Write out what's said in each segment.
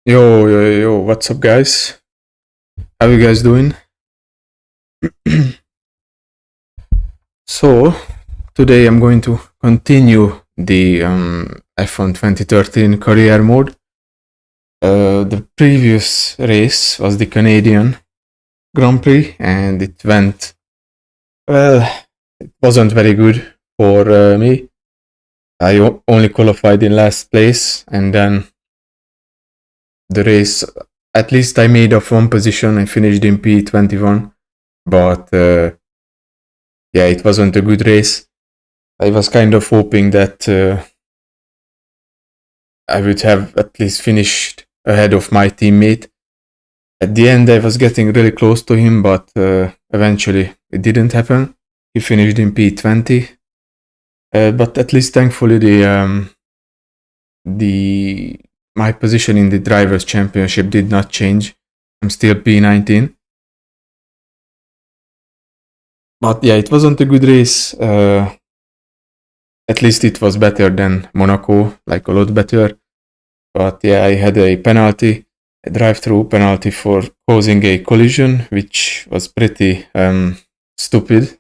Yo, what's up, guys? How you guys doing? So, today I'm going to continue the F1 2013 career mode. The previous race was the Canadian Grand Prix, and it went well. It wasn't very good for me. I only qualified in last place, and then the race, at least I made up one position. I finished in P21, but yeah, it wasn't a good race. I was kind of hoping that I would have at least finished ahead of my teammate. At the end, I was getting really close to him, but eventually it didn't happen. He finished in P20, but at least thankfully the my position in the drivers' championship did not change. I'm still P19. But yeah, it wasn't a good race. At least it was better than Monaco, like a lot better. But yeah, I had a penalty, a drive-through penalty for causing a collision, which was pretty stupid.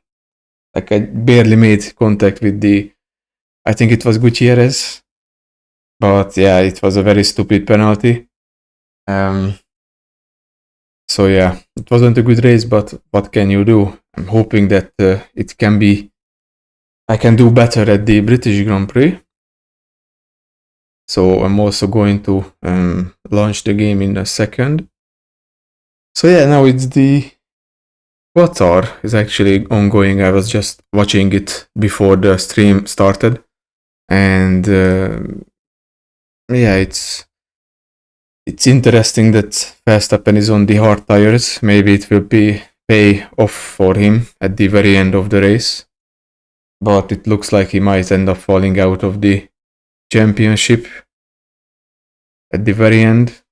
Like I barely made contact with I think it was Gutierrez. But yeah, it was a very stupid penalty. So yeah, it wasn't a good race, but what can you do? I'm hoping that I can do better at the British Grand Prix. So I'm also going to launch the game in a second. So yeah, now it's the Qatar is actually ongoing. I was just watching it before the stream started, and yeah, it's interesting that Verstappen is on the hard tires. Maybe it will pay off for him at the very end of the race, but it looks like he might end up falling out of the championship at the very end.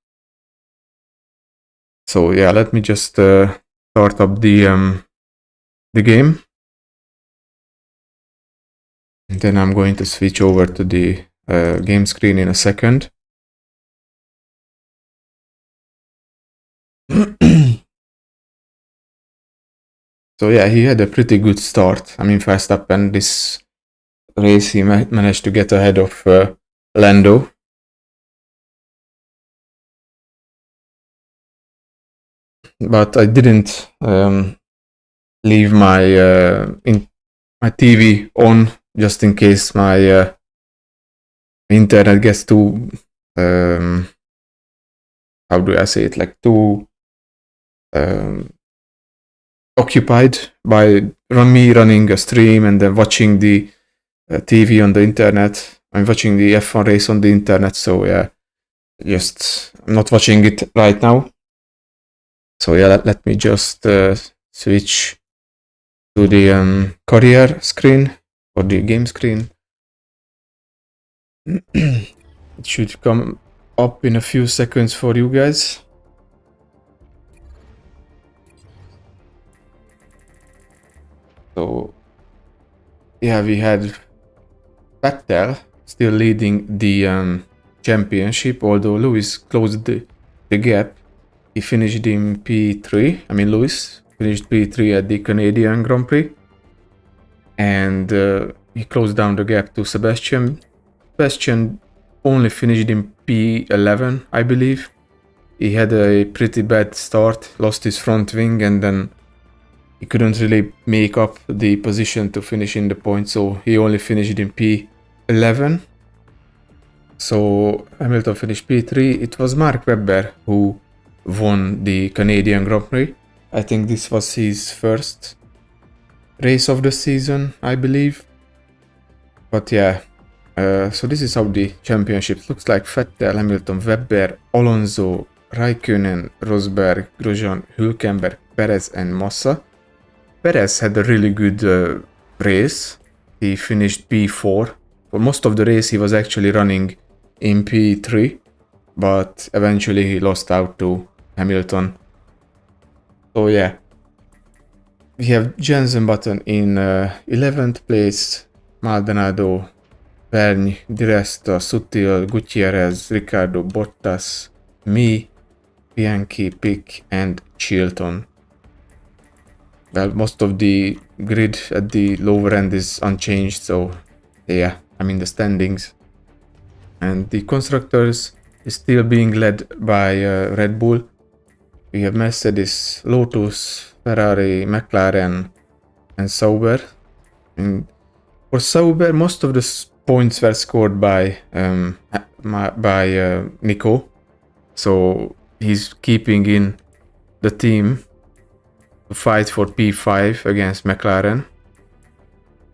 So yeah, let me just start up the game, and then I'm going to switch over to the game screen in a second. So yeah, he had a pretty good start. I mean, Verstappen this race he managed to get ahead of Lando. But I didn't leave my TV on just in case my internet gets too how do I say it, like too occupied by me running a stream and then watching the TV on the internet. I'm watching the F1 race on the internet, so yeah, I'm not watching it right now. So yeah, let me just switch to the career screen or the game screen. It should come up in a few seconds for you guys. So yeah, we had Vettel still leading the championship, although Lewis closed the gap. He finished in P3. I mean, Lewis finished P3 at the Canadian Grand Prix. And he closed down the gap to Sebastian. Sebastian only finished in P11, I believe. He had a pretty bad start, lost his front wing, and then he couldn't really make up the position to finish in the point, so he only finished in P11. So Hamilton finished P3. It was Mark Webber who won the Canadian Grand Prix. I think this was his first race of the season, I believe. But yeah, so this is how the championship looks like. Vettel, Hamilton, Webber, Alonso, Raikkonen, Rosberg, Grosjean, Hülkenberg, Perez and Massa. Perez had a really good race. He finished P4. For most of the race he was actually running in P3, but eventually he lost out to Hamilton. So yeah, we have Jensen Button in 11th place, Maldonado, Vergne, Di Resta, Sutil, Gutierrez, Ricardo, Bottas, me, Bianchi, Pick, and Chilton. Well, most of the grid at the lower end is unchanged, so yeah, I'm in the standings. And the constructors is still being led by Red Bull. We have Mercedes, Lotus, Ferrari, McLaren, and Sauber. And for Sauber, most of the points were scored by Nico, so he's keeping in the team to fight for P5 against McLaren.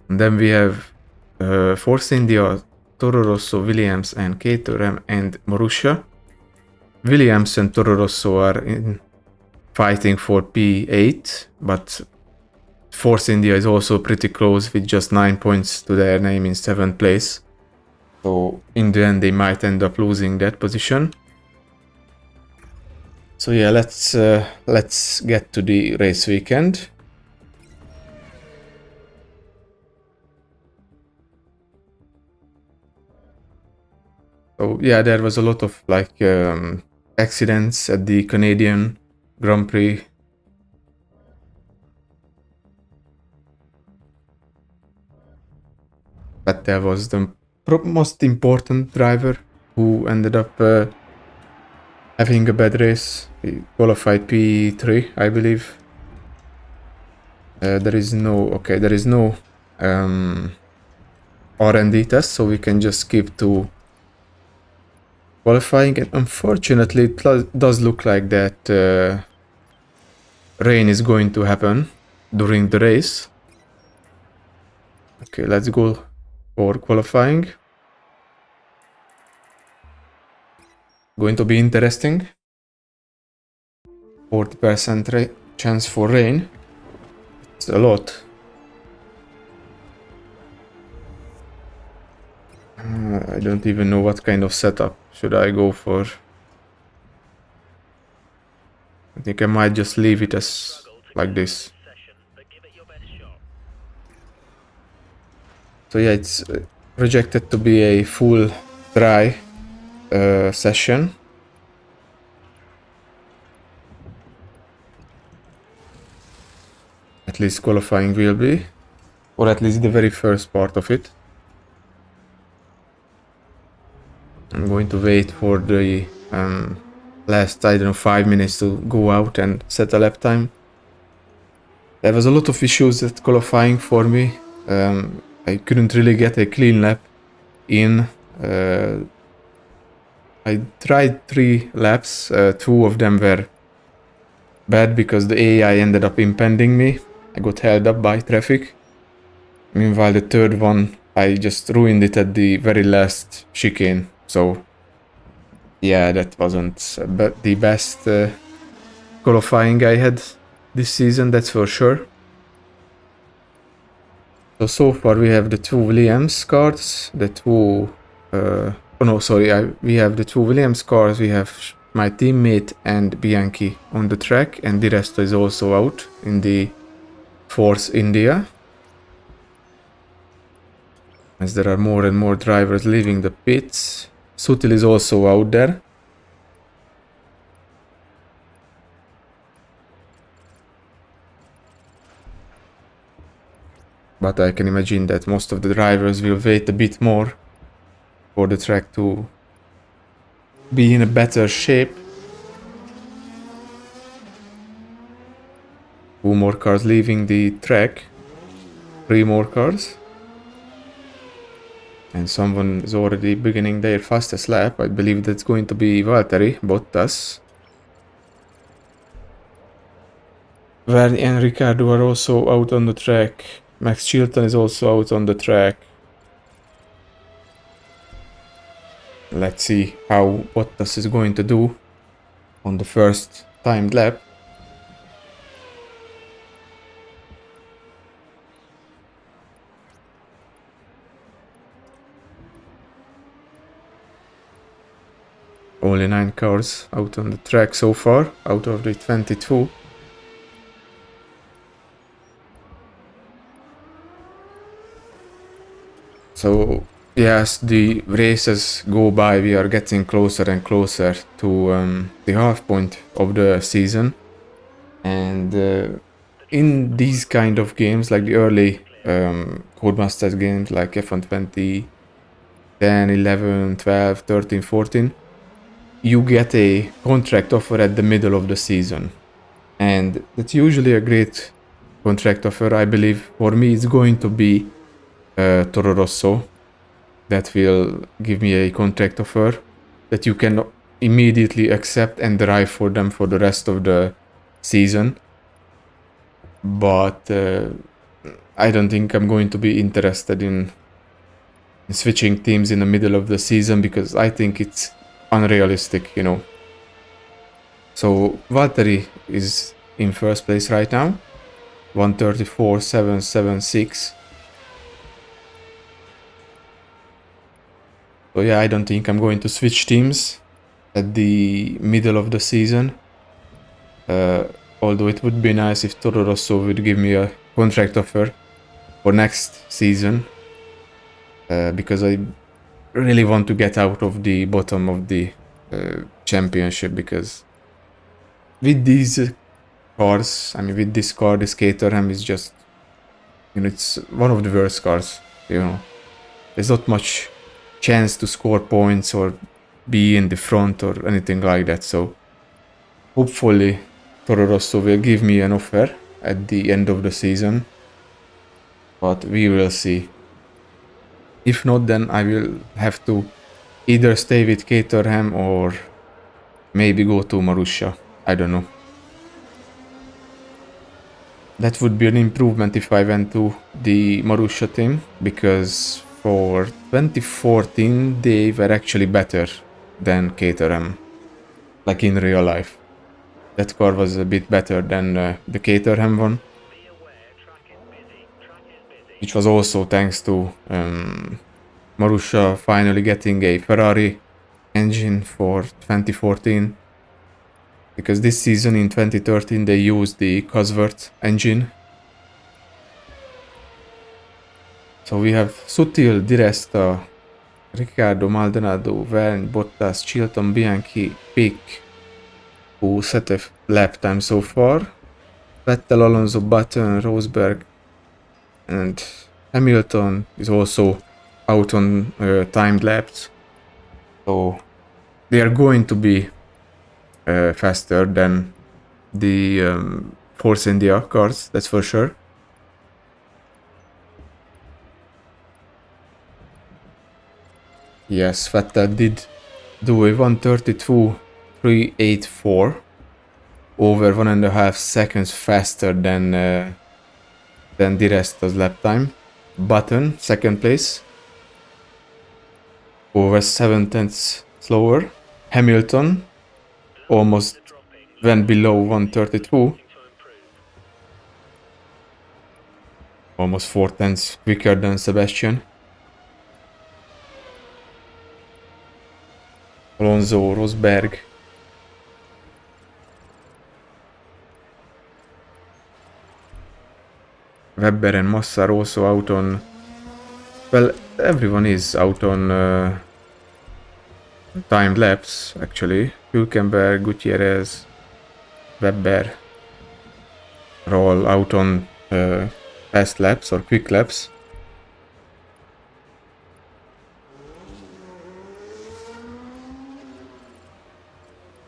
And then we have Force India, Toro Rosso, Williams, and Caterham and Marussia. Williams and Toro Rosso are fighting for P8, but Force India is also pretty close with just 9 points to their name in 7th place. So in the end they might end up losing that position. So yeah, let's get to the race weekend. So yeah, there was a lot of like accidents at the Canadian Grand Prix. But there was the most important driver who ended up having a bad race. He qualified P3, I believe. There is no R&D test, so we can just skip to qualifying. And unfortunately, it does look like that rain is going to happen during the race. Okay, let's go for qualifying. Going to be interesting. 40% chance for rain. It's a lot. I don't even know what kind of setup should I go for. I think I might just leave it as like this. So yeah, it's projected to be a full dry session. At least qualifying will be, or at least the very first part of it. I'm going to wait for the last, I don't know, 5 minutes to go out and set a lap time. There was a lot of issues at qualifying for me. I couldn't really get a clean lap in. I tried 3 laps. 2 of them were bad because the AI ended up impeding me. I got held up by traffic. Meanwhile, the third one, I just ruined it at the very last chicane. So yeah, that wasn't the best qualifying I had this season, that's for sure. So far we have the 2 Williams cars, the 2... we have the 2 Williams cars, we have my teammate and Bianchi on the track, and the rest is also out in the Force India. As there are more and more drivers leaving the pits. Sutil is also out there. But I can imagine that most of the drivers will wait a bit more for the track to be in a better shape. 2 more cars leaving the track. 3 more cars. And someone is already beginning their fastest lap. I believe that's going to be Valtteri Bottas. Verdi and Ricciardo are also out on the track. Max Chilton is also out on the track. Let's see how Bottas is going to do on the first timed lap. Only 9 cars out on the track so far, out of the 22. So Yes, the races go by, we are getting closer and closer to the half point of the season. And in these kind of games, like the early Codemasters games, like F120, 10, 11, 12, 13, 14, you get a contract offer at the middle of the season. And that's usually a great contract offer. I believe for me, it's going to be Toro Rosso that will give me a contract offer that you can immediately accept and drive for them for the rest of the season. But I don't think I'm going to be interested in switching teams in the middle of the season because I think it's unrealistic, you know. So Valtteri is in first place right now, 134.776. So yeah, I don't think I'm going to switch teams at the middle of the season. Although it would be nice if Toro Rosso would give me a contract offer for next season, because I really want to get out of the bottom of the championship, because with these cars, I mean with this car, this Caterham is just, you know, it's one of the worst cars, you know. There's not much chance to score points or be in the front or anything like that, so hopefully Toro Rosso will give me an offer at the end of the season, but we will see. If not, then I will have to either stay with Caterham or maybe go to Marussia. I don't know. That would be an improvement if I went to the Marussia team, because for 2014 they were actually better than Caterham, like in real life. That car was a bit better than the Caterham one, which was also thanks to Marussia finally getting a Ferrari engine for 2014, because this season in 2013 they used the Cosworth engine. So we have Sutil, Di Resta, Riccardo, Maldonado, Verne, Bottas, Chilton, Bianchi, Pick, who set a lap time so far, Vettel, Alonso, Button, Rosberg, and Hamilton is also out on timed laps. So they are going to be faster than the Force India cars, that's for sure. Yes, Vettel did do a 132.384, over 1.5 seconds faster than Di Resta's lap time. Button, second place, over 7 tenths slower. Hamilton almost went below 132, almost 4 tenths quicker than Sebastian. Alonso, Rosberg, Webber and Massa are also out on... Well, everyone is out on timed laps, actually. Hülkenberg, Gutierrez, Webber are all out on fast laps or quick laps.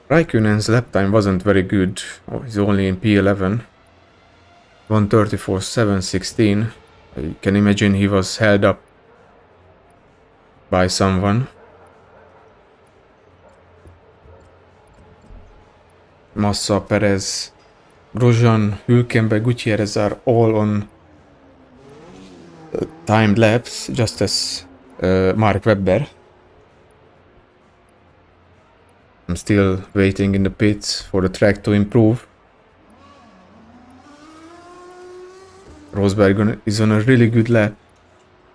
Raikkonen's lap time wasn't very good. He's only in P11. 134.716. I can imagine he was held up by someone. Massa, Perez, Grosjean, Hülkenberg, Gutierrez are all on timed laps, just as Mark Webber. I'm still waiting in the pits for the track to improve. Rosberg is on a really good lap.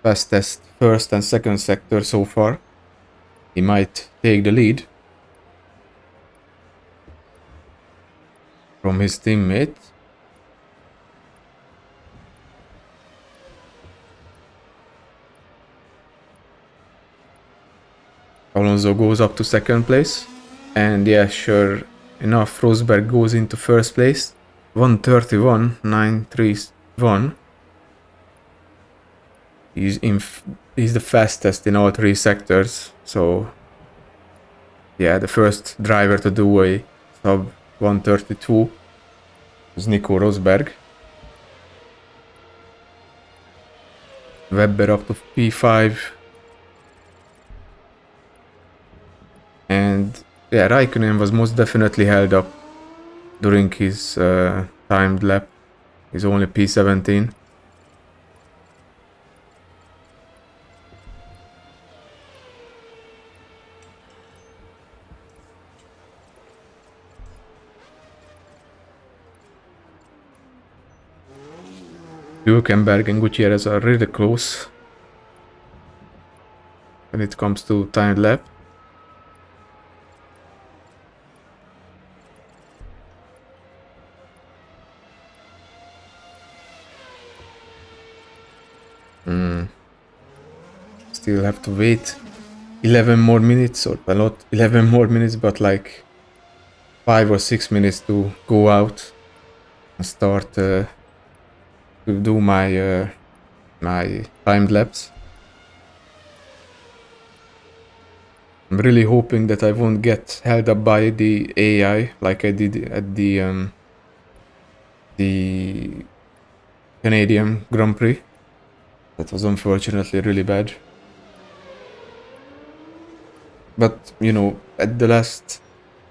Fastest first and second sector so far. He might take the lead from his teammate. Alonso goes up to second place. And yeah, sure enough, Rosberg goes into first place. 1:31.931. He's the fastest in all three sectors. So yeah, the first driver to do a sub 1:32 was Nico Rosberg. Webber up to P5. And yeah, Raikkonen was most definitely held up during his timed lap. He's only P17. Hülkenberg and Gutierrez are really close when it comes to timed lap. Still have to wait 11 more minutes, or well, not 11 more minutes, but like 5 or 6 minutes to go out and start to do my my timed laps. I'm really hoping that I won't get held up by the AI like I did at the Canadian Grand Prix. That was unfortunately really bad. But, you know, at the last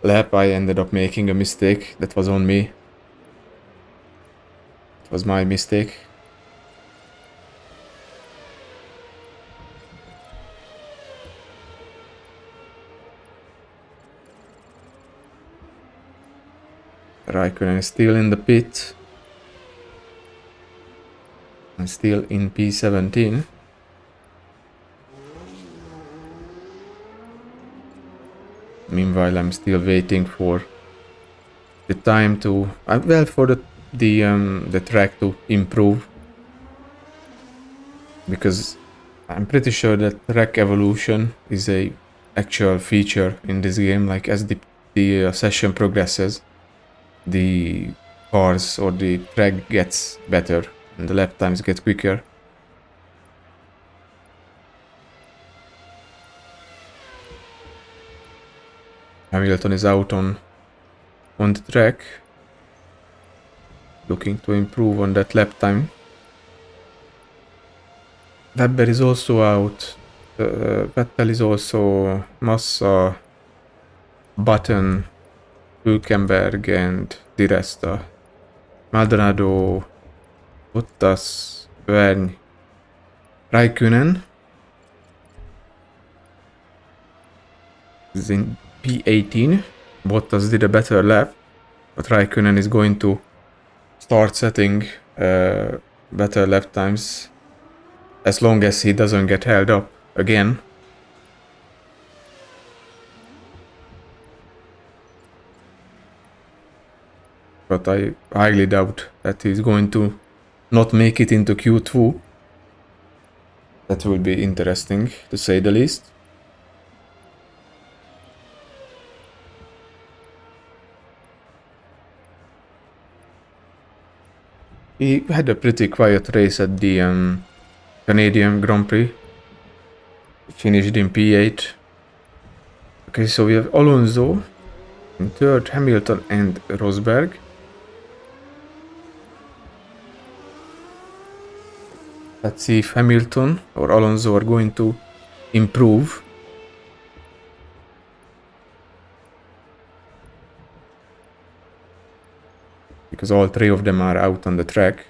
lap I ended up making a mistake. That was on me. It was my mistake. Raikkonen is still in the pit. I'm still in P17. Meanwhile, I'm still waiting for the time to, well, for the track to improve, because I'm pretty sure that track evolution is a actual feature in this game. Like as the session progresses, the cars or the track gets better and the lap times get quicker. Hamilton is out on the track, looking to improve on that lap time. Webber is also out. Vettel is also, Massa, Button, Hülkenberg and Di Resta. Maldonado, Bottas, Verne, Raikkonen is in P18. Bottas did a better lap, but Raikkonen is going to start setting better lap times as long as he doesn't get held up again. But I highly doubt that he's going to not make it into Q2. That will be interesting, to say the least. He had a pretty quiet race at the Canadian Grand Prix. He finished in P8. Okay, so we have Alonso in third, Hamilton and Rosberg. Let's see if Hamilton or Alonso are going to improve. Because all three of them are out on the track.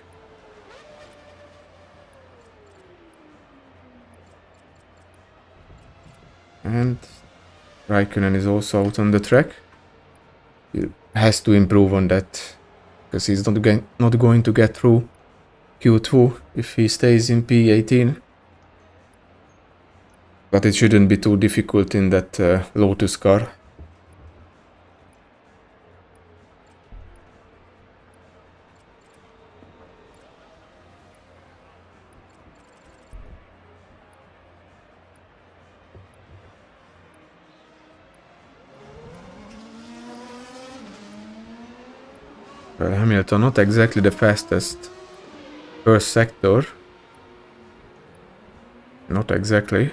And Raikkonen is also out on the track. He has to improve on that, because he's not going to get through Q2 if he stays in P18. But it shouldn't be too difficult in that Lotus car. Well, Hamilton, not exactly the fastest first sector. Not exactly.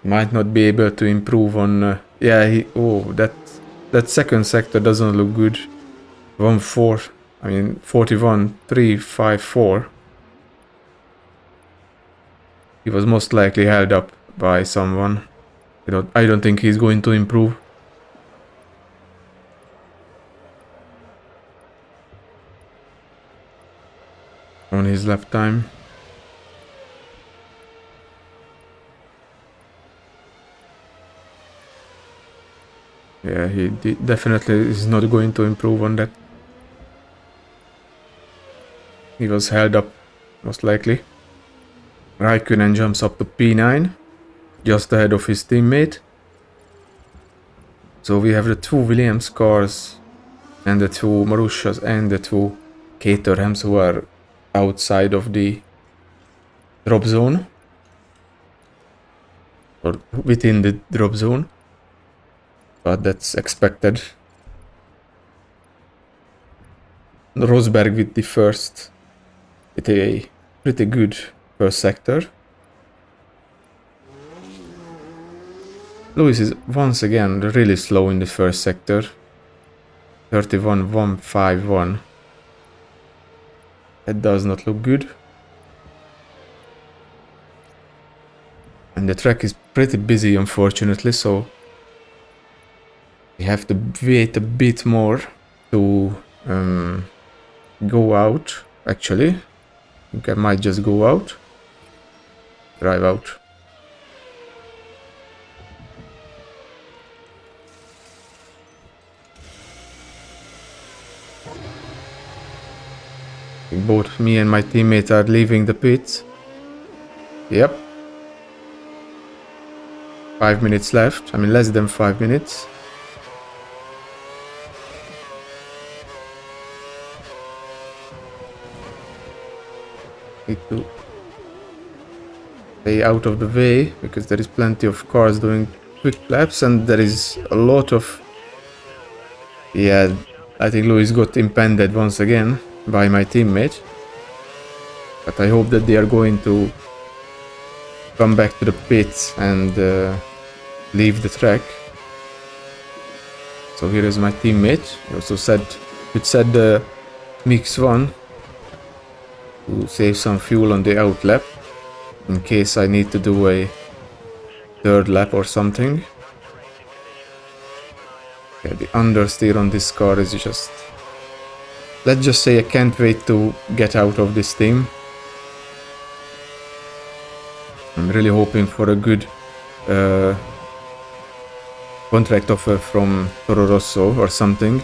Might not be able to improve on... yeah, that second sector doesn't look good. 1-4. I mean, 41, 3, 5, 4. He was most likely held up by someone. I don't think he's going to improve. On his lap time. Yeah, he definitely is not going to improve on that. He was held up, most likely. Raikkonen jumps up to P9, just ahead of his teammate. So we have the two Williams cars, and the two Marussias, and the two Caterhams who are outside of the drop zone. Or within the drop zone. But that's expected. Rosberg with the first, with a pretty good first sector. Lewis is once again really slow in the first sector. 31.151. That does not look good. And the track is pretty busy, unfortunately, so we have to wait a bit more to go out. Actually, I think I might just go out. Drive out. Both me and my teammate are leaving the pits. Yep. 5 minutes left. I mean, less than 5 minutes. Need to stay out of the way because there is plenty of cars doing quick laps and there is a lot of... Yeah, I think Lewis got impeded once again by my teammate. But I hope that they are going to come back to the pits and leave the track. So here is my teammate. He also said the mix 1 to save some fuel on the out lap in case I need to do a third lap or something. Yeah, the understeer on this car is just... Let's just say I can't wait to get out of this team. I'm really hoping for a good contract offer from Toro Rosso or something.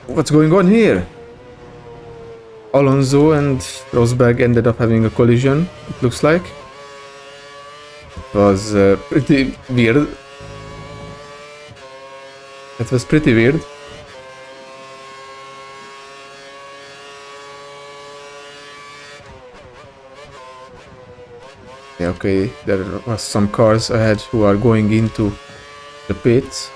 What's going on here? Alonso and Rosberg ended up having a collision, it looks like. It was pretty weird. That was pretty weird. Yeah, okay, there was some cars ahead who are going into the pits.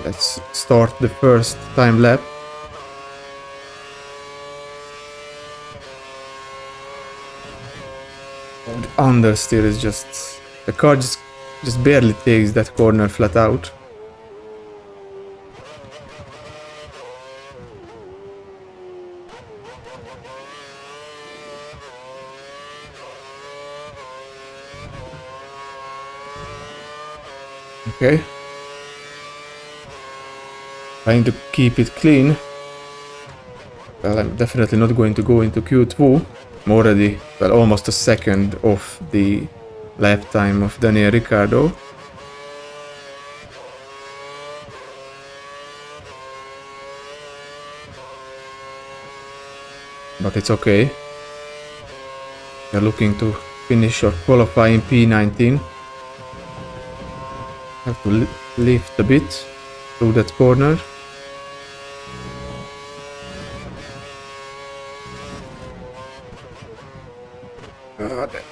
Let's start the first time lap. The understeer is just... The car just barely takes that corner flat out. Okay. Trying to keep it clean. Well, I'm definitely not going to go into Q2. I'm already, well, almost a second off the lap time of Daniel Ricciardo. But it's okay. They're looking to finish or qualify in P19. Have to lift a bit through that corner.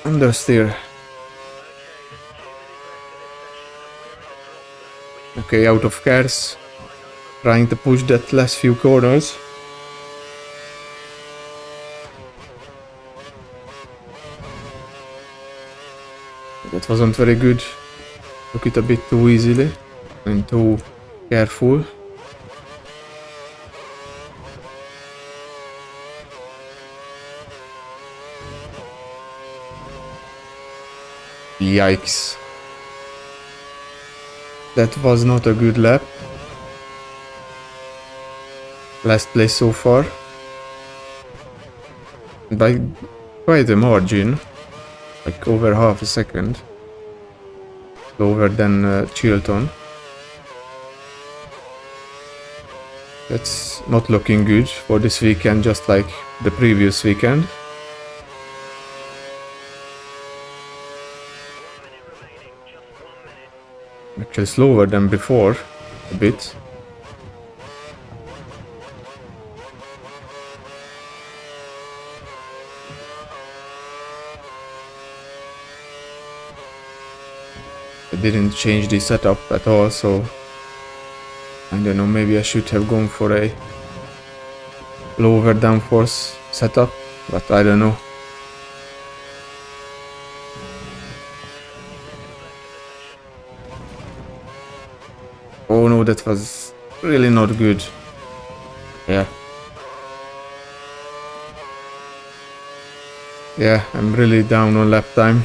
Understeer. Okay, out of cars. Trying to push that last few corners. That wasn't very good. Took it a bit too easily and too careful. Yikes. That was not a good lap. Last place so far. By quite a margin. Like over half a second. Lower than Chilton. That's not looking good for this weekend, just like the previous weekend. Actually slower than before, a bit. I didn't change the setup at all, so I don't know, maybe I should have gone for a lower downforce setup, but I don't know. Oh no, that was really not good. Yeah. Yeah, I'm really down on lap time.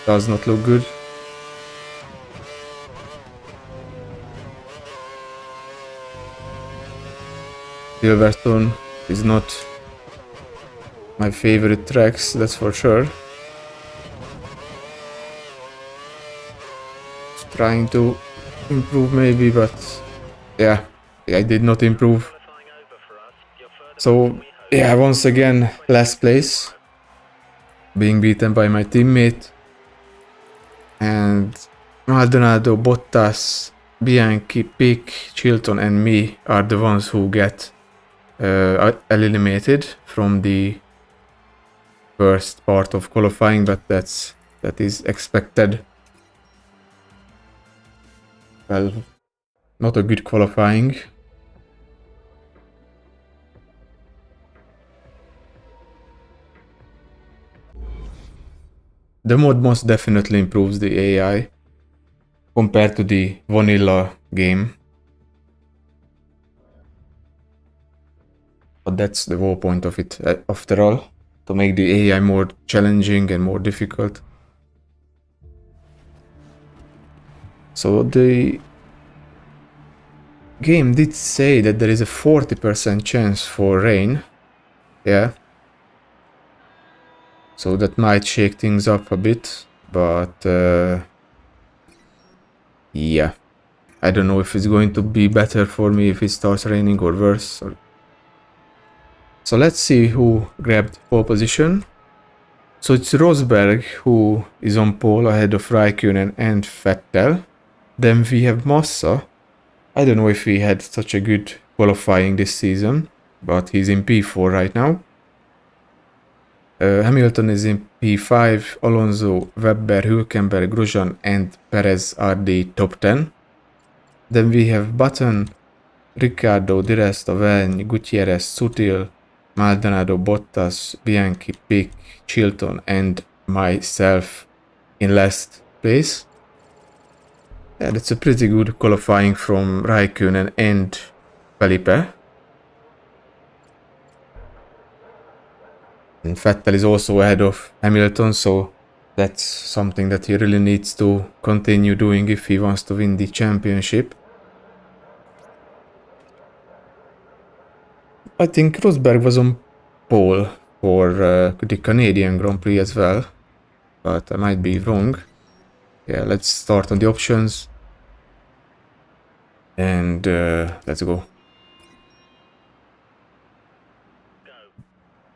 Does not look good. Silverstone is not my favorite tracks, that's for sure. Trying to improve maybe, but yeah, I did not improve. So yeah, once again, last place, being beaten by my teammate. And Maldonado, Bottas, Bianchi, Pick, Chilton and me are the ones who get eliminated from the first part of qualifying, but that is expected. Well, not a good qualifying. The mod most definitely improves the AI compared to the vanilla game. But that's the whole point of it, after all, to make the AI more challenging and more difficult. So the game did say that there is a 40% chance for rain. Yeah. So that might shake things up a bit, but yeah. I don't know if it's going to be better for me if it starts raining or worse. So let's see who grabbed pole position. So it's Rosberg who is on pole ahead of Raikkonen and Vettel. Then we have Massa. I don't know if he had such a good qualifying this season, but he's in P4 right now. Hamilton is in P5, Alonso, Webber, Hülkenberg, Grosjean and Perez are the top 10. Then we have Button, Ricciardo, Di Resta, Vegn, Gutierrez, Sutil, Maldonado, Bottas, Bianchi, Pick, Chilton and myself in last place. Yeah, that's a pretty good qualifying from Raikkonen and Felipe. And Vettel is also ahead of Hamilton, so that's something that he really needs to continue doing if he wants to win the championship. I think Rosberg was on pole for the Canadian Grand Prix as well, but I might be wrong. Yeah, let's start on the options. And let's go.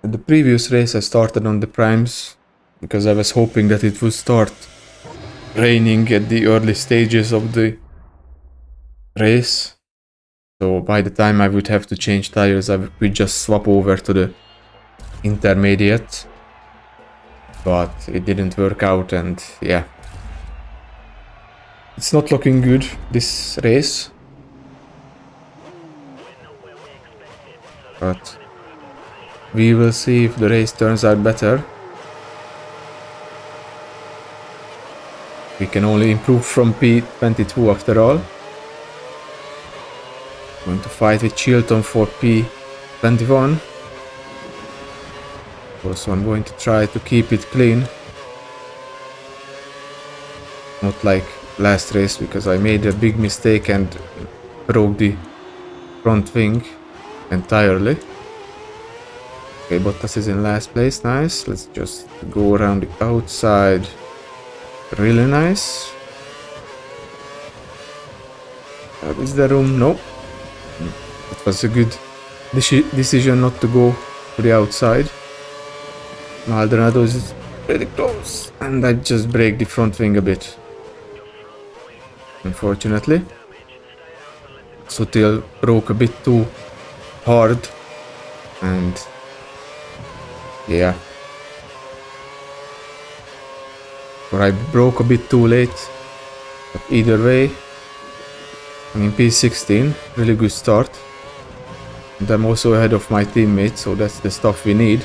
In the previous race I started on the primes because I was hoping that it would start raining at the early stages of the race. So by the time I would have to change tires, I would just swap over to the intermediate. but it didn't work out, and yeah. It's not looking good, this race. But we will see if the race turns out better. We can only improve from P22 after all. Going to fight with Chilton for P21. Also, I'm going to try to keep it clean. Not like last race, because I made a big mistake and broke the front wing entirely. Okay, Bottas is in last place. Nice. Let's just go around the outside. Really nice. Is there room? No. It was a good decision not to go to the outside. Maldonado is pretty close, and I just break the front wing a bit. Unfortunately. Sutil broke a bit too hard, and yeah. Or I broke a bit too late, but either way, I'm in P16, really good start. And I'm also ahead of my teammate, so that's the stuff we need.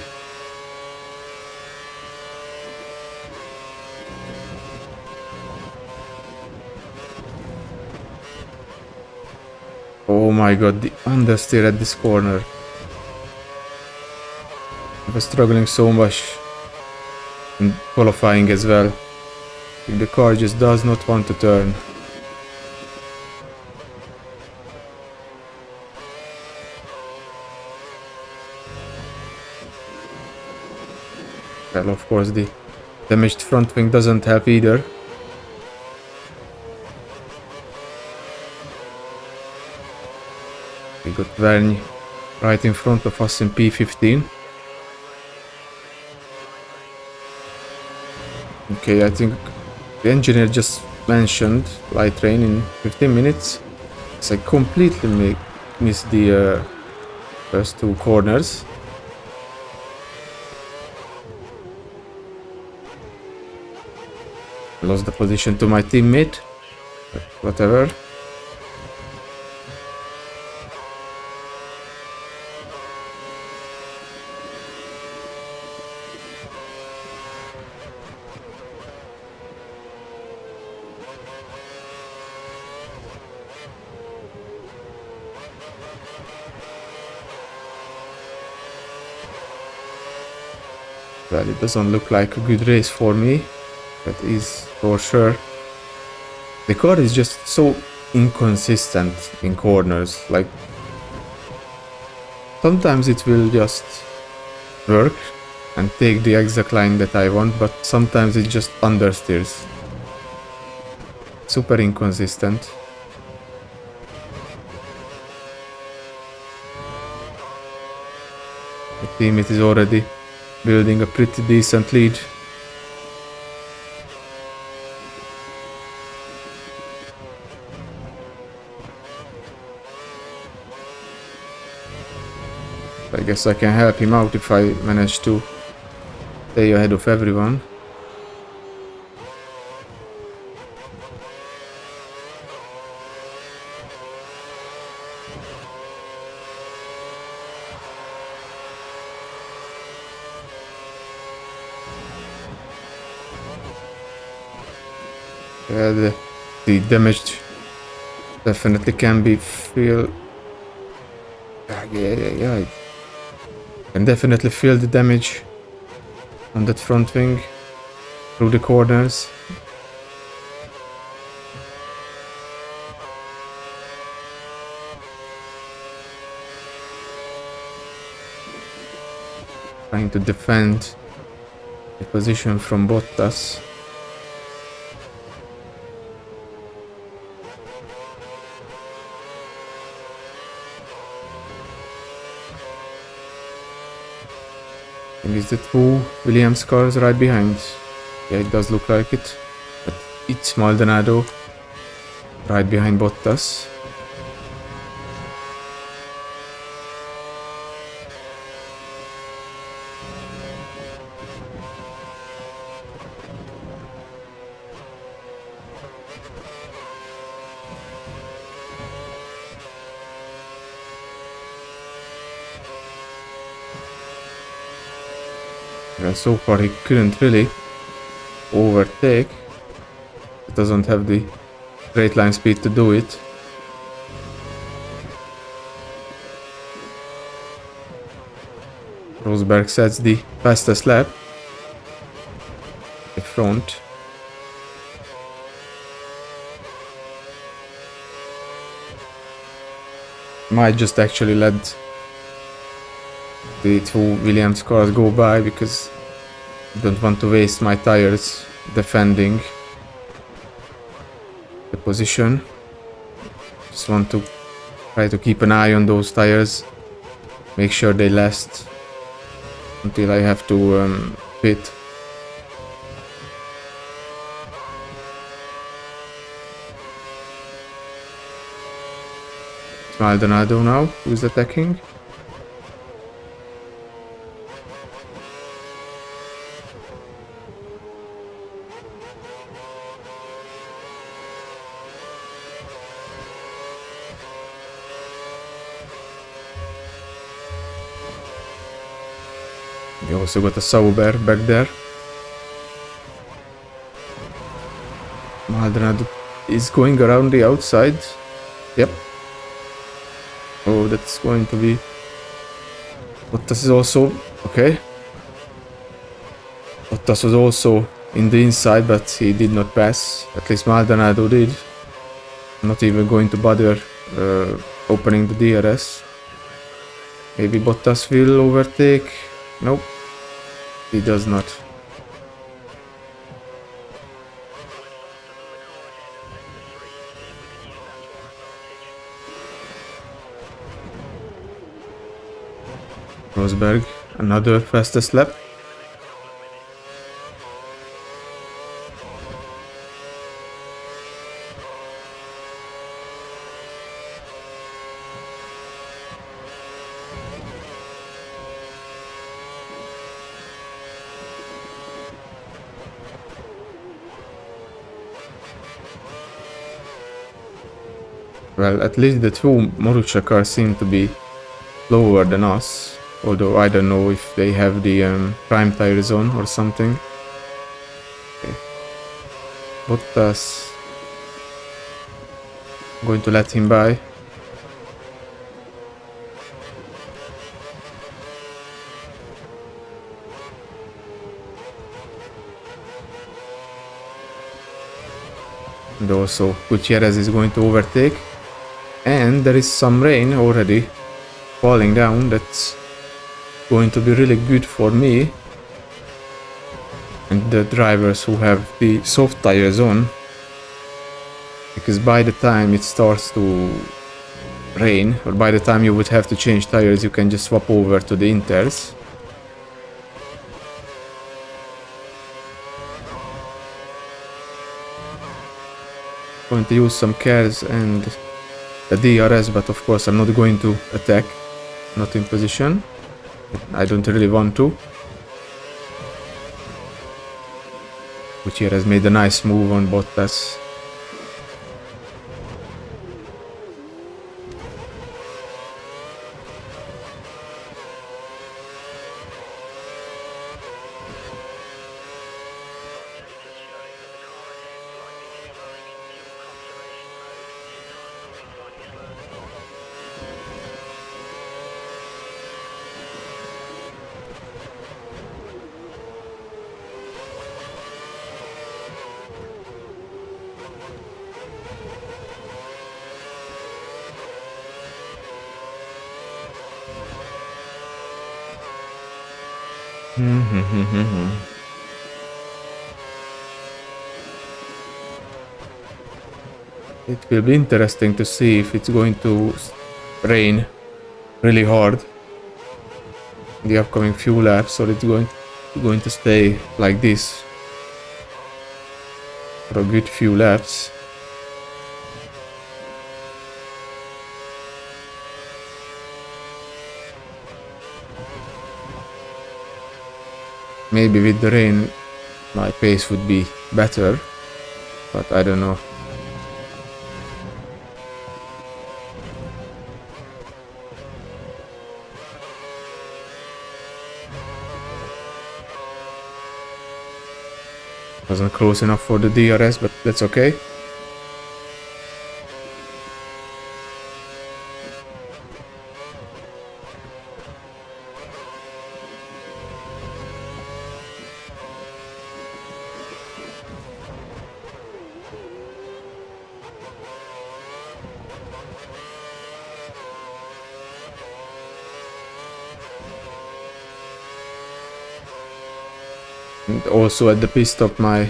Oh my god, the understeer at this corner. I was struggling so much in qualifying as well. The car just does not want to turn. Well, of course, the damaged front wing doesn't help either. We got Vergne right in front of us in P15. Okay, I think the engineer just mentioned light rain in 15 minutes. So I completely missed the first two corners. Lost the position to my teammate, but whatever. Well, it doesn't look like a good race for me. That is for sure. The car is just so inconsistent in corners. Like, sometimes it will just work and take the exact line that I want, but sometimes it just understeers. Super inconsistent. The teammate is already building a pretty decent lead. I guess I can help him out if I manage to stay ahead of everyone. Yeah, the damage definitely can be feel. Yeah. I can definitely feel the damage on that front wing through the corners. Trying to defend the position from Bottas. Is the two Williams cars right behind? Yeah, it does look like it. But it's Maldonado right behind Bottas. And so far he couldn't really overtake. He doesn't have the straight line speed to do it. Rosberg sets the fastest lap. The front. Might just actually let the two Williams cars go by because I don't want to waste my tires defending the position. Just want to try to keep an eye on those tires. Make sure they last until I have to pit. It's Maldonado now who's attacking. We also got a Sauber back there. Maldonado is going around the outside. Yep. Oh, that's going to be... Bottas is also... Okay. Bottas was also in the inside, but he did not pass. At least Maldonado did. I'm not even going to bother opening the DRS. Maybe Bottas will overtake. Nope. He does not. Rosberg, another fastest lap. Well, at least the two Marussia cars seem to be slower than us. Although I don't know if they have the prime tires on or something. Okay. Bottas. I'm going to let him by. And also Gutierrez is going to overtake. And there is some rain already falling down. That's going to be really good for me and the drivers who have the soft tires on, because by the time it starts to rain, or by the time you would have to change tires, you can just swap over to the inters. Going to use some cares and the DRS, but of course I'm not going to attack, not in position. I don't really want to. Gutierrez made a nice move on Bottas. It will be interesting to see if it's going to rain really hard in the upcoming few laps, or it's going to stay like this for a good few laps. Maybe with the rain my pace would be better, but I don't know. Wasn't close enough for the DRS, but that's okay. And also at the pit stop my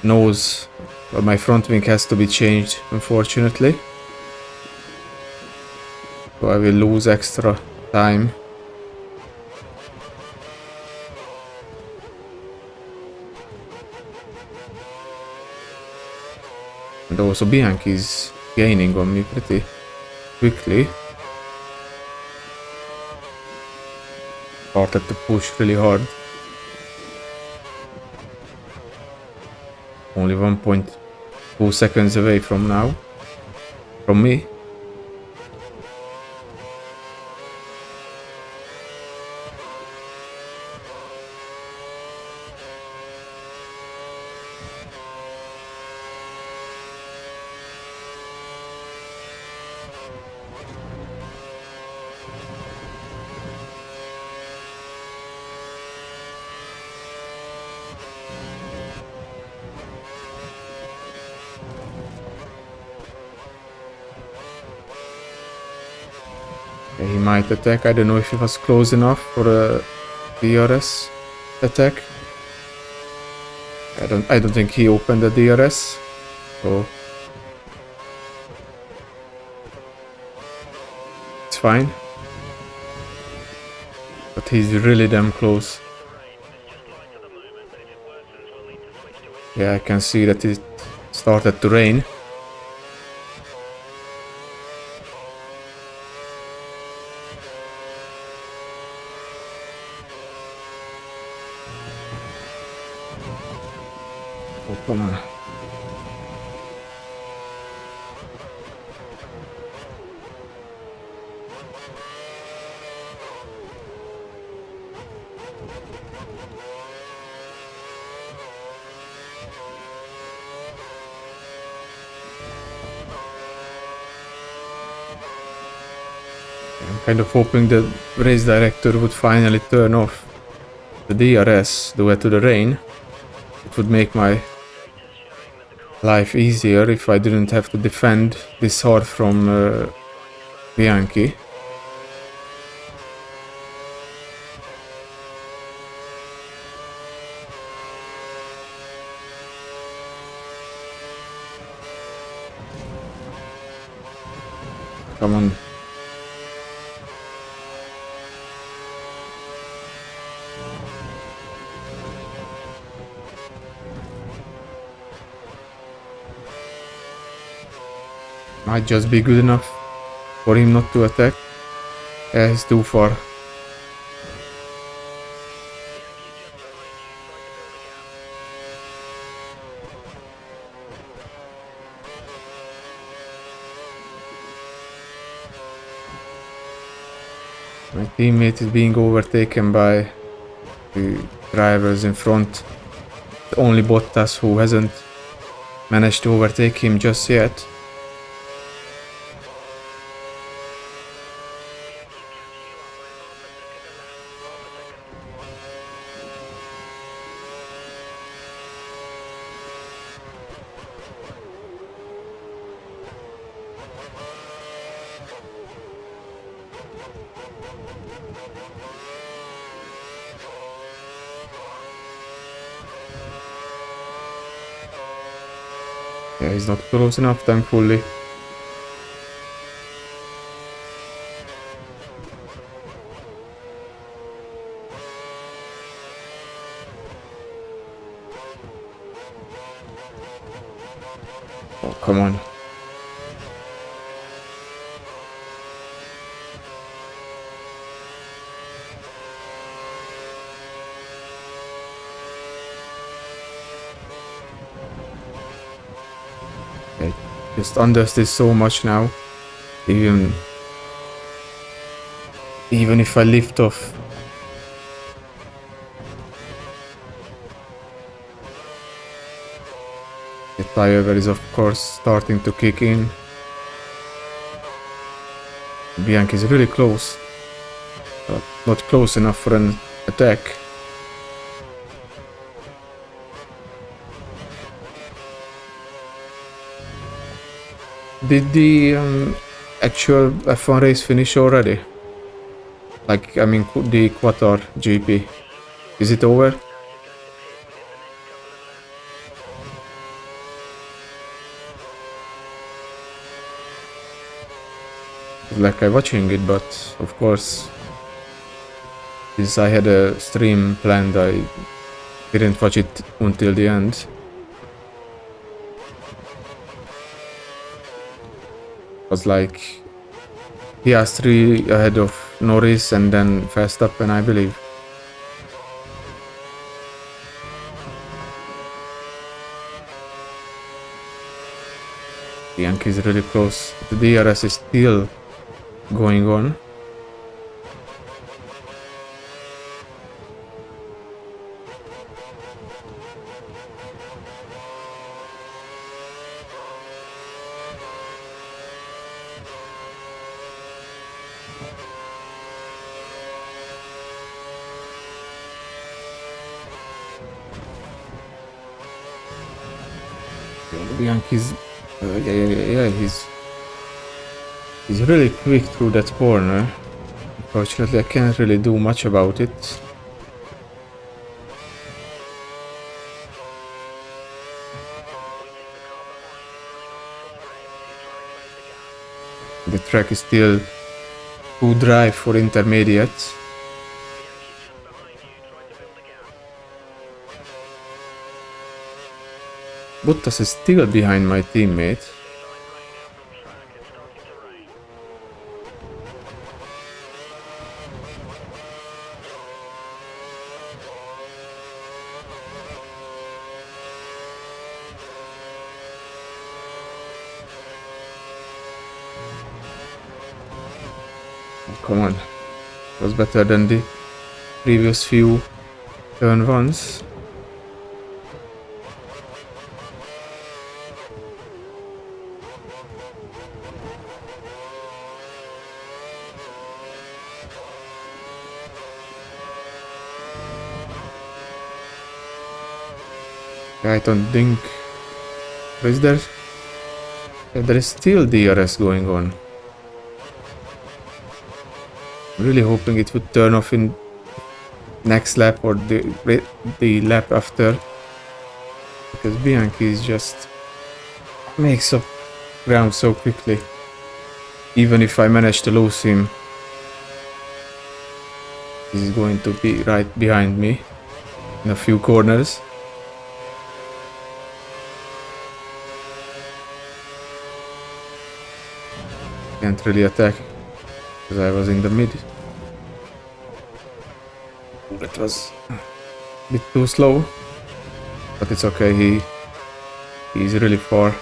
nose, or my front wing has to be changed, unfortunately. So I will lose extra time. And also Bianchi is gaining on me pretty quickly. Started to push really hard. Only 1.2 seconds away from now. From me. He might attack. I don't know if he was close enough for a DRS attack. I don't think he opened the DRS. So it's fine. But he's really damn close. Yeah, I can see that it started to rain. Oh, come on. I'm kind of hoping the race director would finally turn off the DRS due to the rain. It would make my life easier if I didn't have to defend this hard from Bianchi. Come on. Might just be good enough for him not to attack. Yeah, he's too far. My teammate is being overtaken by the drivers in front. The only Bottas who hasn't managed to overtake him just yet. Yeah, he's not close enough, thankfully. Oh, come on. I just understood so much now. Even if I lift off Tire is of course starting to kick in. Bianchi is really close, but not close enough for an attack. Did the actual F1 race finish already? Like, I mean, the Qatar GP. Is it over? Like, I'm watching it, but of course, since I had a stream planned, I didn't watch it until the end. It was like PS3 ahead of Norris and then Verstappen, I believe. Bianchi is really close. The DRS is still going on. Bianchi's yeah, he's really quick through that corner. Unfortunately, I can't really do much about it. The track is still too dry for intermediate. Bottas is still behind my teammate. Come on. It was better than the previous few turn ones. I don't think... Is there... Yeah, there is still DRS going on. I'm really hoping it would turn off in next lap or the lap after. Because Bianchi is just... makes up ground so quickly. Even if I manage to lose him, he's going to be right behind me in a few corners. Can't really attack because I was in the mid. That was a bit too slow, but it's okay. He's really far.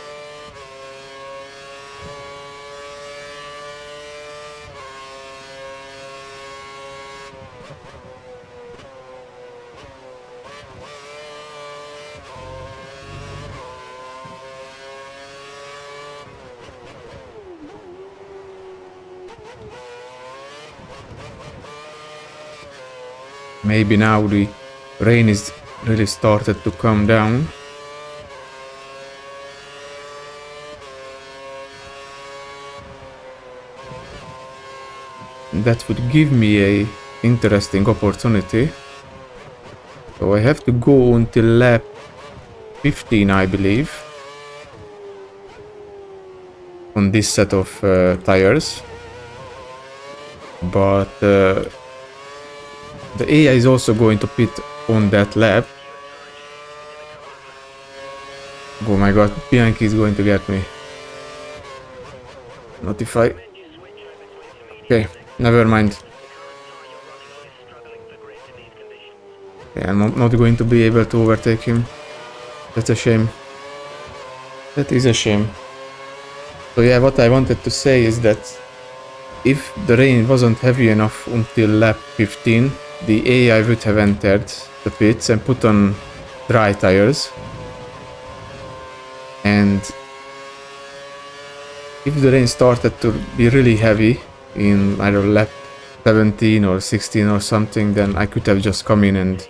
Maybe now the rain is really started to come down. That would give me a interesting opportunity. So I have to go until lap 15, I believe, on this set of tires. But the AI is also going to pit on that lap. Oh my god, Bianchi is going to get me. Not if I... Okay, never mind. Okay, I'm not going to be able to overtake him. That's a shame. That is a shame. So yeah, what I wanted to say is that if the rain wasn't heavy enough until lap 15, the AI would have entered the pits and put on dry tires. And if the rain started to be really heavy in either lap 17 or 16 or something, then I could have just come in and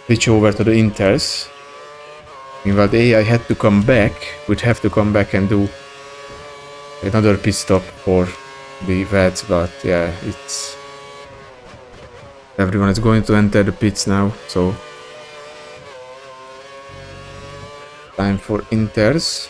switch over to the Inters. Meanwhile, the AI had to come back, would have to come back and do another pit stop for the VADs, but yeah, it's... Everyone is going to enter the pits now, so... Time for Inters.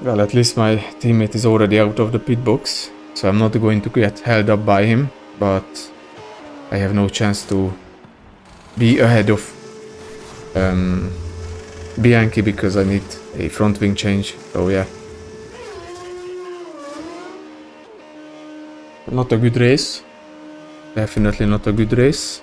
Well, at least my teammate is already out of the pit box, so I'm not going to get held up by him, but I have no chance to be ahead of Bianchi because I need a front wing change, so yeah. Not a good race. Definitely not a good race.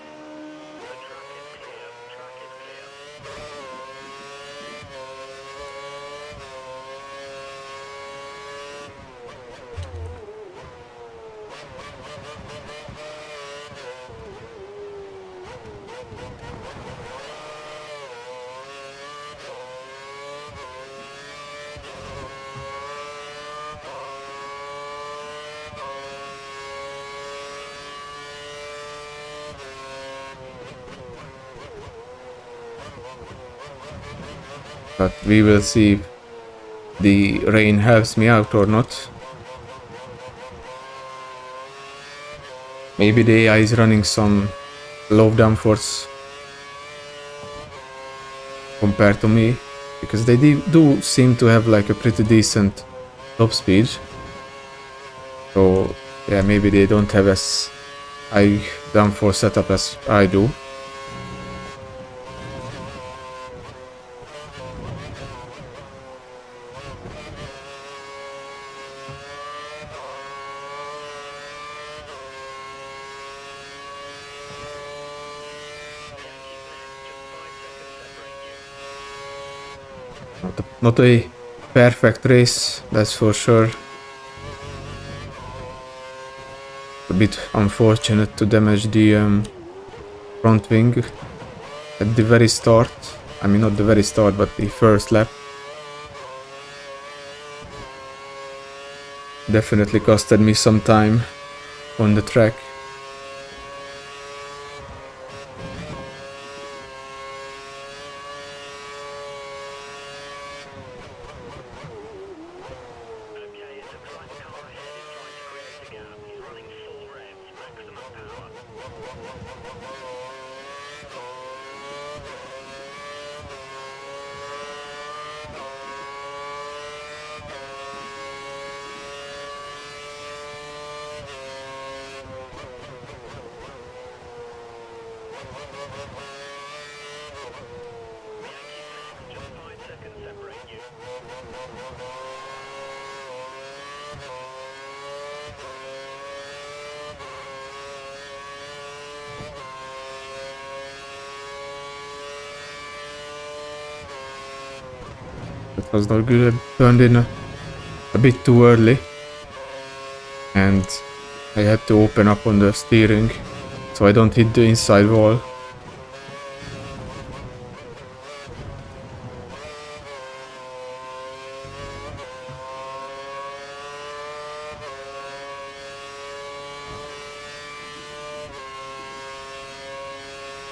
But we will see if the rain helps me out or not. Maybe the AI is running some low downforce compared to me, because they do seem to have like a pretty decent top speed. So yeah, maybe they don't have as high downforce setup as I do. Not a perfect race, that's for sure. A bit unfortunate to damage the front wing at the very start. I mean, not the very start, but the first lap. Definitely costed me some time on the track. That was not good. I turned in a bit too early, and I had to open up on the steering so I don't hit the inside wall.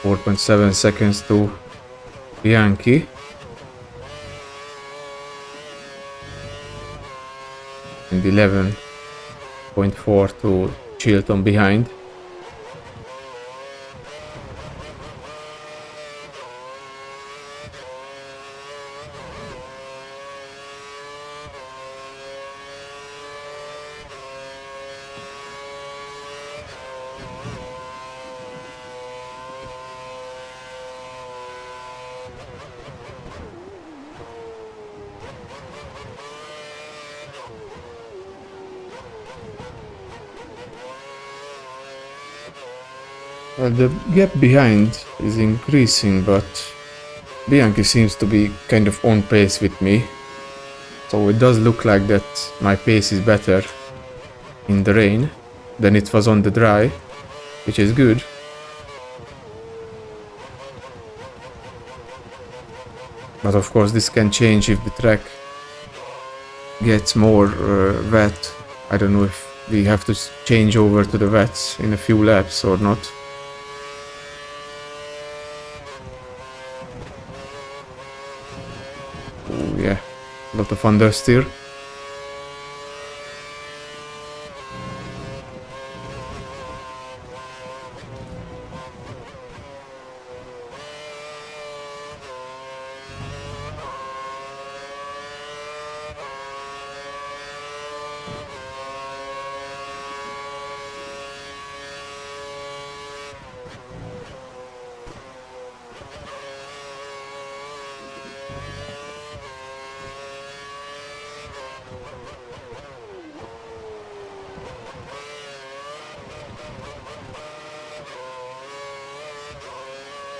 .7 seconds to Bianchi. And 11.4 to Chilton behind. Well, the gap behind is increasing, but Bianchi seems to be kind of on pace with me. So it does look like that my pace is better in the rain. than it was on the dry, which is good. But of course this can change if the track gets more wet. I don't know if we have to change over to the wets in a few laps or not. Oh yeah, a lot of understeer.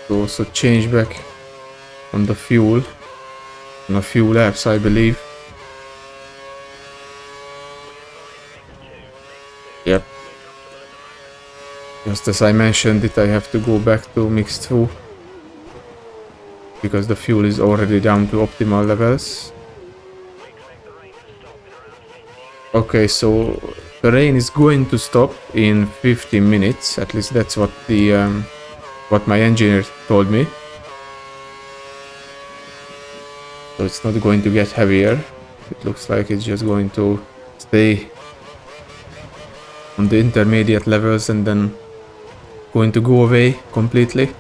To also change back on the fuel on a few laps, I believe. Yep. Just as I mentioned it, I have to go back to mix 2 because the fuel is already down to optimal levels. Okay, so the rain is going to stop in 15 minutes. At least that's what the what my engineer told me. So it's not going to get heavier. It looks like it's just going to stay on the intermediate levels and then going to go away completely.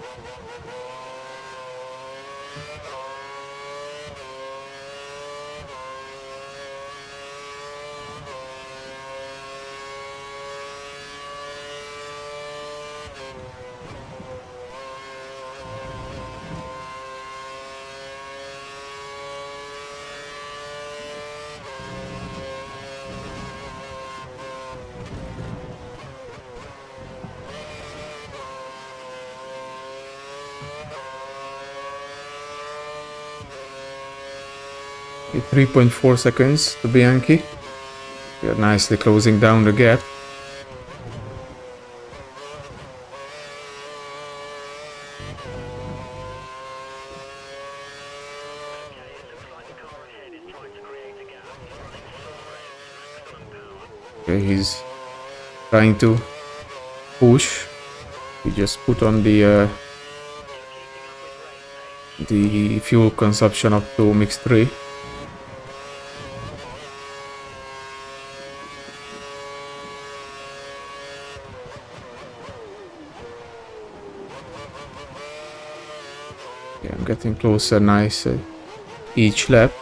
Okay, 3.4 seconds to Bianchi. We are nicely closing down the gap. Okay, he's trying to push. We just put on the fuel consumption up to mix 3. Yeah, I'm getting closer, nice each lap.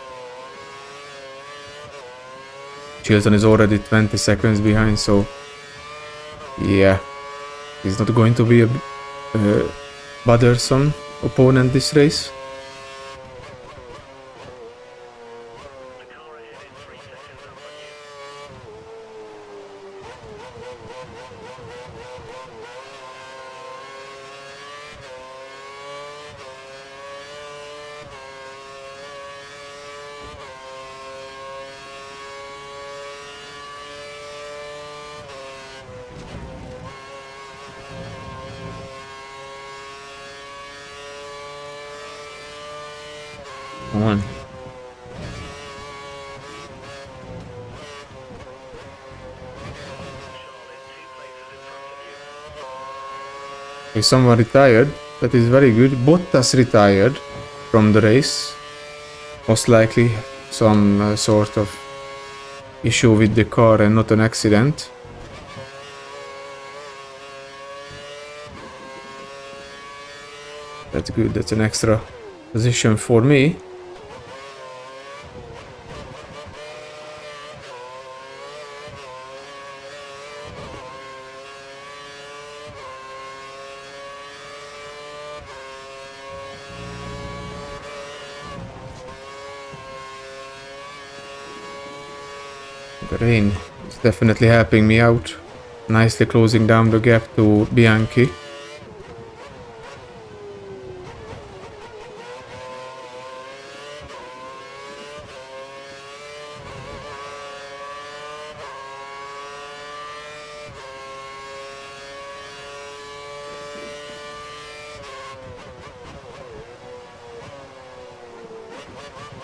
Chilton is already 20 seconds behind, so yeah, he's not going to be a bothersome opponent this race. Come on. Okay, someone retired. That is very good. Bottas retired from the race. Most likely some sort of issue with the car and not an accident. That's good. That's an extra position for me. The rain is definitely helping me out. Nicely closing down the gap to Bianchi.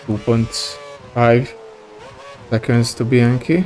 2.5 seconds to Bianchi.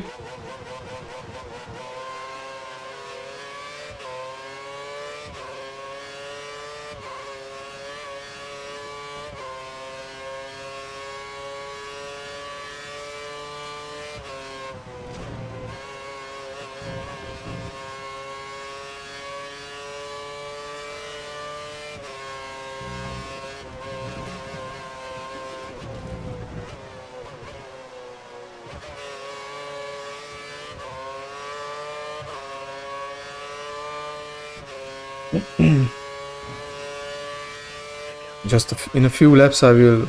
Just in a few laps I will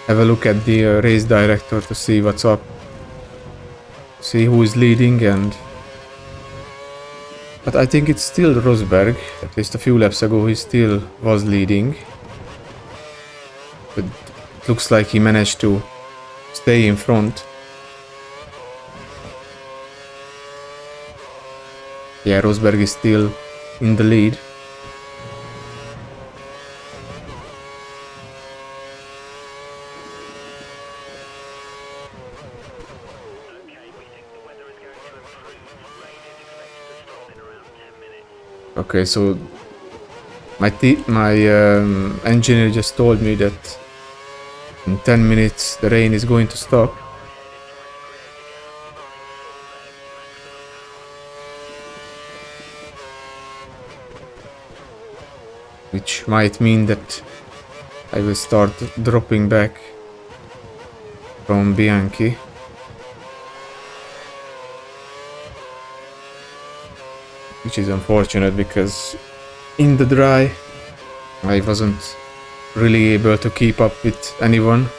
have a look at the race director to see what's up, see who is leading, but I think it's still Rosberg. At least a few laps ago he still was leading, but it looks like he managed to stay in front. Yeah, Rosberg is still in the lead. Okay, so my engineer just told me that in 10 minutes the rain is going to stop. Which might mean that I will start dropping back from Bianchi. Which is unfortunate because in the dry I wasn't really able to keep up with anyone.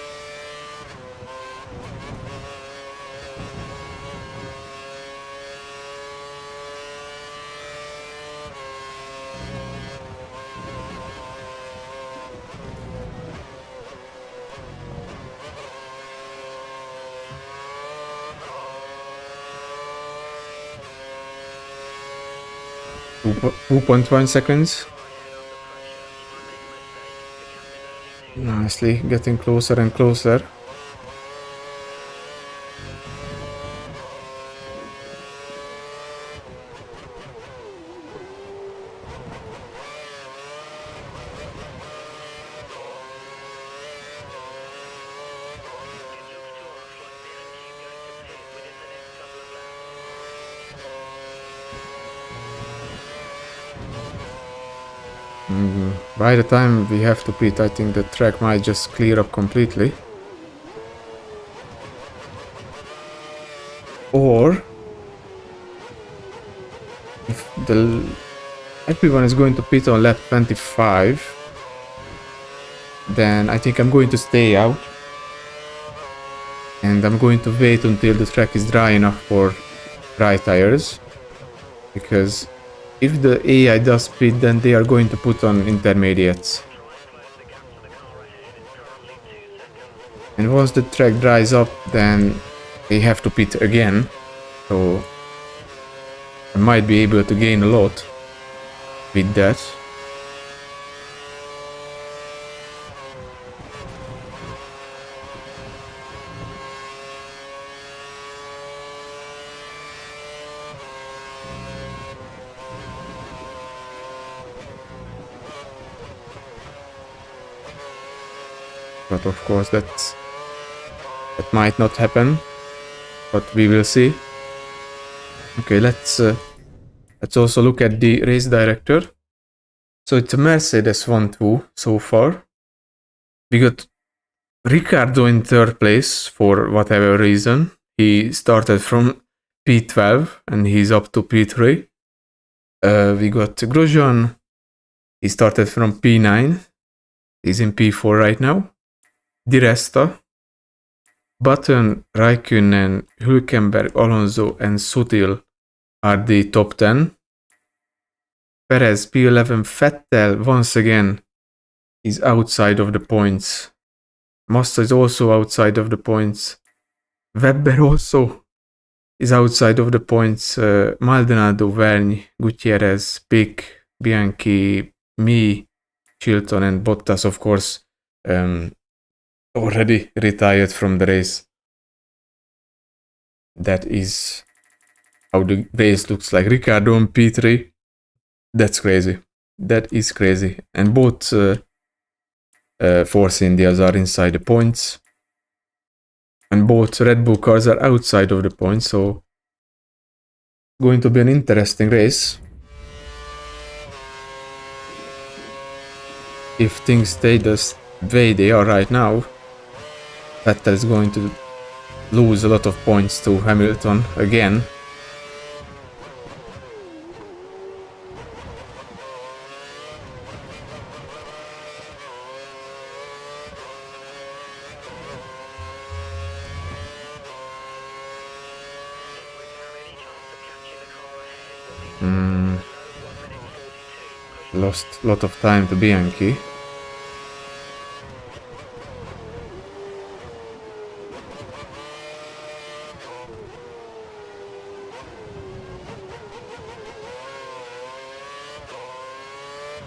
Two 2.1 seconds. Nicely, getting closer and closer. By the time we have to pit, I think the track might just clear up completely. Or if everyone is going to pit on lap 25, then I think I'm going to stay out. And I'm going to wait until the track is dry enough for dry tires. Because if the AI does pit, then they are going to put on intermediates. And once the track dries up, then they have to pit again. So I might be able to gain a lot with that. But of course that might not happen, but we will see. Okay, let's also look at the race director. So it's a Mercedes 1-2 so far. We got Ricardo in third place for whatever reason. He started from P12 and he's up to P3. We got Grosjean. He started from P9. He's in P4 right now. Di Resta, Button, Raikkonen, Hülkenberg, Alonso, and Sutil are the top 10. Perez, P11, Vettel, once again, is outside of the points. Massa is also outside of the points. Webber also is outside of the points. Maldonado, Vergne, Gutierrez, Pic, Bianchi, me, Chilton, and Bottas, of course. already retired from the race. That is how the race looks like. Ricardo on P3. That's crazy. That is crazy. And both Force Indias are inside the points. And both Red Bull cars are outside of the points, so going to be an interesting race. If things stay the way they are right now, Vettel is going to lose a lot of points to Hamilton again. Lost a lot of time to Bianchi.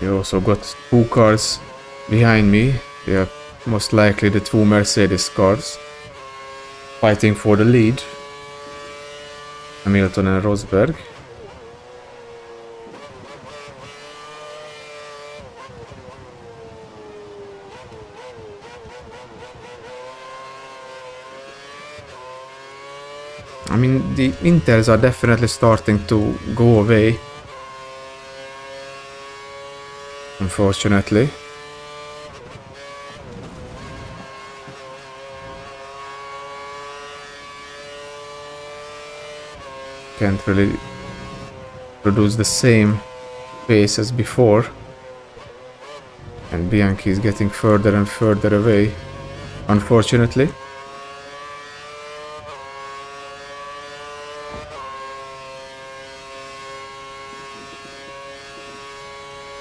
We also got two cars behind me. They are most likely the two Mercedes cars fighting for the lead. Hamilton and Rosberg. I mean, the Intels are definitely starting to go away. Unfortunately. Can't really produce the same pace as before. And Bianchi is getting further and further away, unfortunately.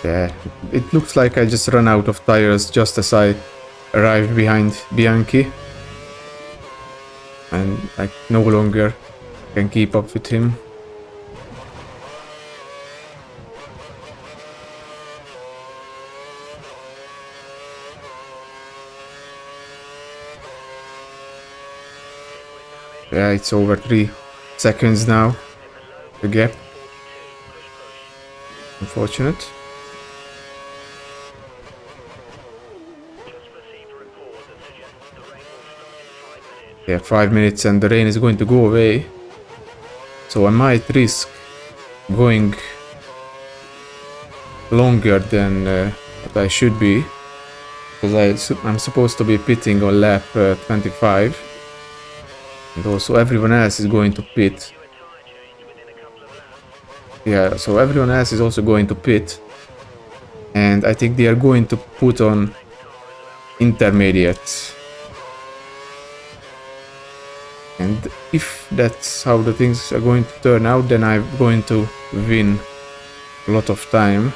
Yeah, it looks like I just ran out of tires just as I arrived behind Bianchi. And I no longer can keep up with him. Yeah, it's over 3 seconds now, the gap. Unfortunate. Yeah, 5 minutes and the rain is going to go away. So I might risk going longer than what I should be. Because I'm supposed to be pitting on lap 25. And also everyone else is going to pit. Yeah, so everyone else is also going to pit. And I think they are going to put on intermediates. And if that's how the things are going to turn out, then I'm going to win a lot of time.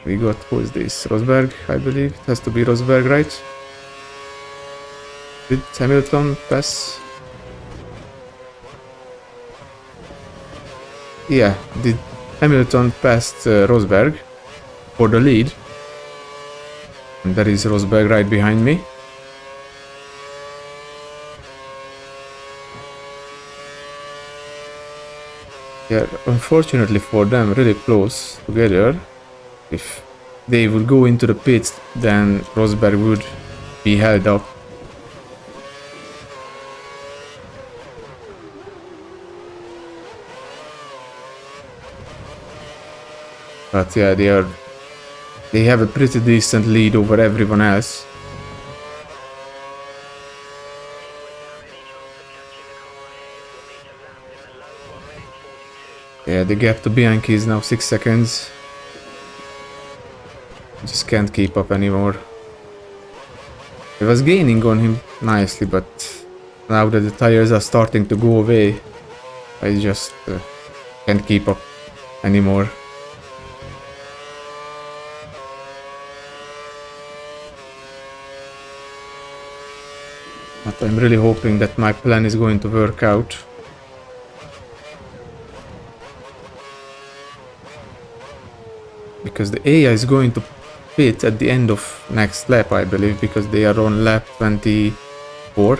We got, who is this? Rosberg, I believe. It has to be Rosberg, right? Did Hamilton pass? Yeah, did Hamilton passed Rosberg for the lead. And there is Rosberg right behind me. Yeah, unfortunately for them, really close together. If they would go into the pits, then Rosberg would be held up. But yeah, they have a pretty decent lead over everyone else. Yeah, the gap to Bianchi is now 6 seconds. Just can't keep up anymore. I was gaining on him nicely, but now that the tires are starting to go away, I just can't keep up anymore. But I'm really hoping that my plan is going to work out. Because the AI is going to pit at the end of next lap, I believe, because they are on lap 24.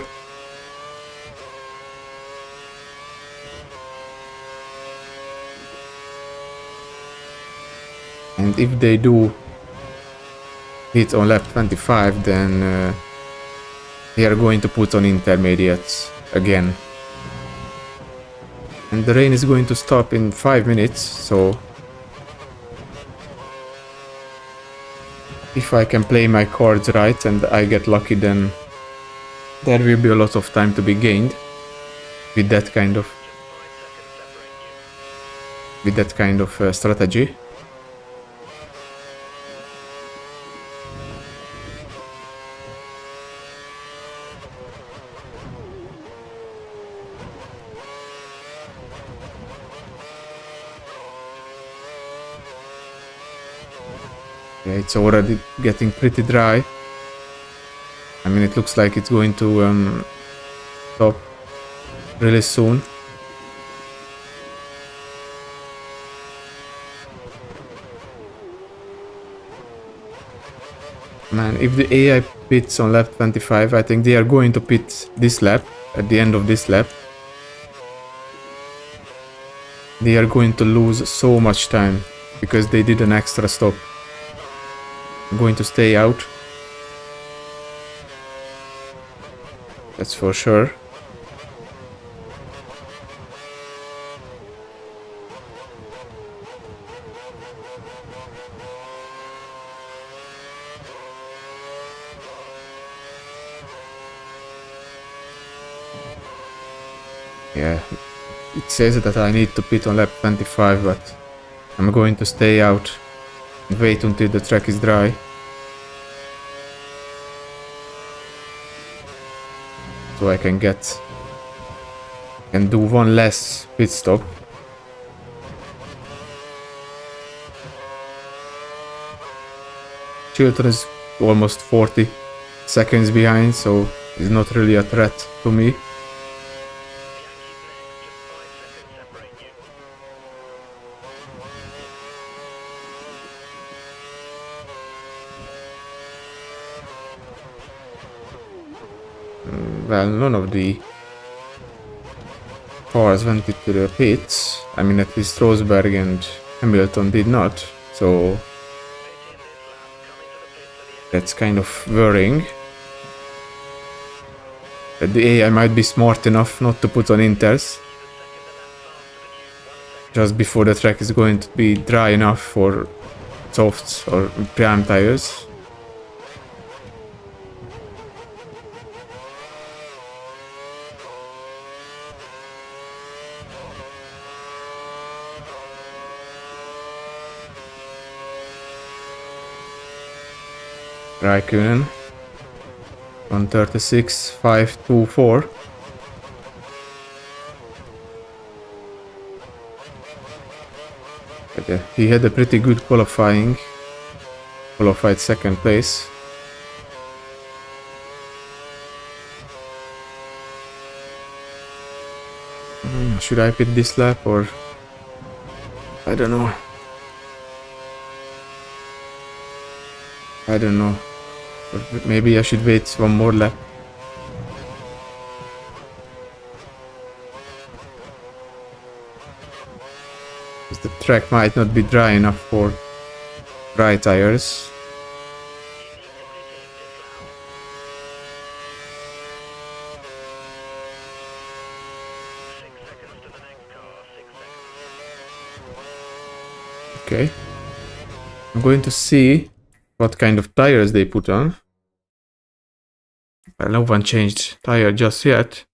And if they do hit on lap 25, then they are going to put on intermediates again. And the rain is going to stop in 5 minutes, so if I can play my cards right and I get lucky, then there will be a lot of time to be gained with that kind of strategy. Yeah, it's already getting pretty dry. I mean, it looks like it's going to stop really soon. Man, if the AI pits on lap 25, I think they are going to pit this lap, at the end of this lap. They are going to lose so much time because they did an extra stop. I'm going to stay out. That's for sure. Yeah, it says that I need to pit on lap 25, but I'm going to stay out and wait until the track is dry. So I can do one less pit stop. Chilton is almost 40 seconds behind, so it's not really a threat to me. Well, none of the cars went into the pits. I mean, at least Rosberg and Hamilton did not, so that's kind of worrying. But the AI might be smart enough not to put on inters just before the track is going to be dry enough for softs or prime tires. Raikkonen 136.524. But he had a pretty good qualified second place. Should I pit this lap or I don't know. Or maybe I should wait one more lap. Because the track might not be dry enough for dry tires. Okay. I'm going to see what kind of tires they put on. Well, no one changed tire just yet.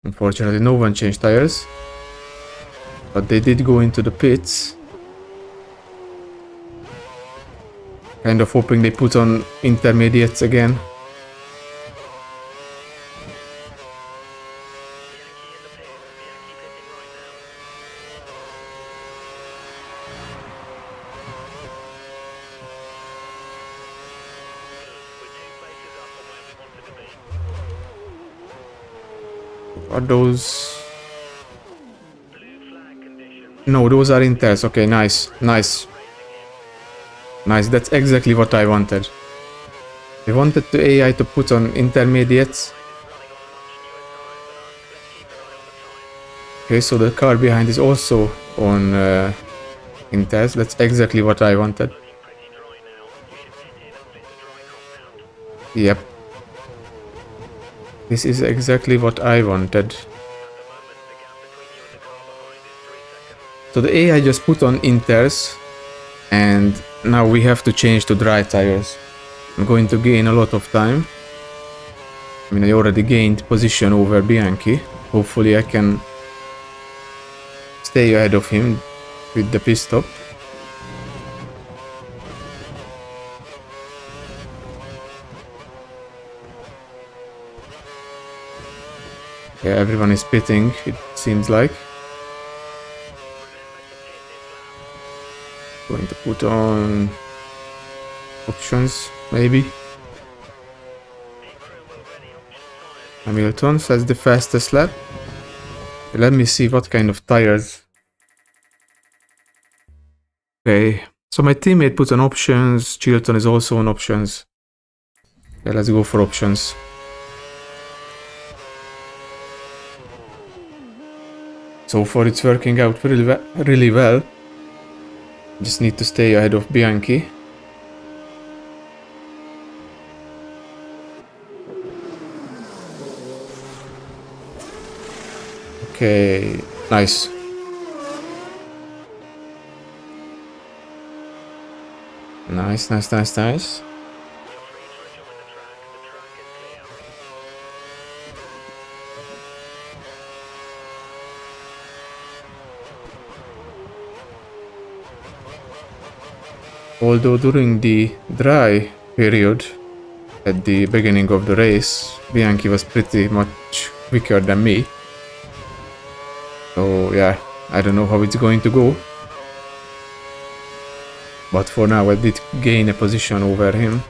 Unfortunately, no one changed tires. But they did go into the pits. Kind of hoping they put on intermediates again. Are those? No, those are inters. Okay, nice. Nice, that's exactly what I wanted. I wanted the AI to put on intermediates. Okay, so the car behind is also on inters. That's exactly what I wanted. Yep. This is exactly what I wanted. So the AI just put on inters, and now we have to change to dry tires. I'm going to gain a lot of time. I mean, I already gained position over Bianchi. Hopefully I can stay ahead of him with the pit stop. Yeah, everyone is pitting, it seems like. Going to put on options, maybe. Hamilton says the fastest lap. Let me see what kind of tires. Okay, so my teammate put on options. Chilton is also on options. Okay, let's go for options. So far it's working out really well. Just need to stay ahead of Bianchi. Okay, nice. Nice. Although during the dry period, at the beginning of the race, Bianchi was pretty much quicker than me. So yeah, I don't know how it's going to go. But for now I did gain a position over him.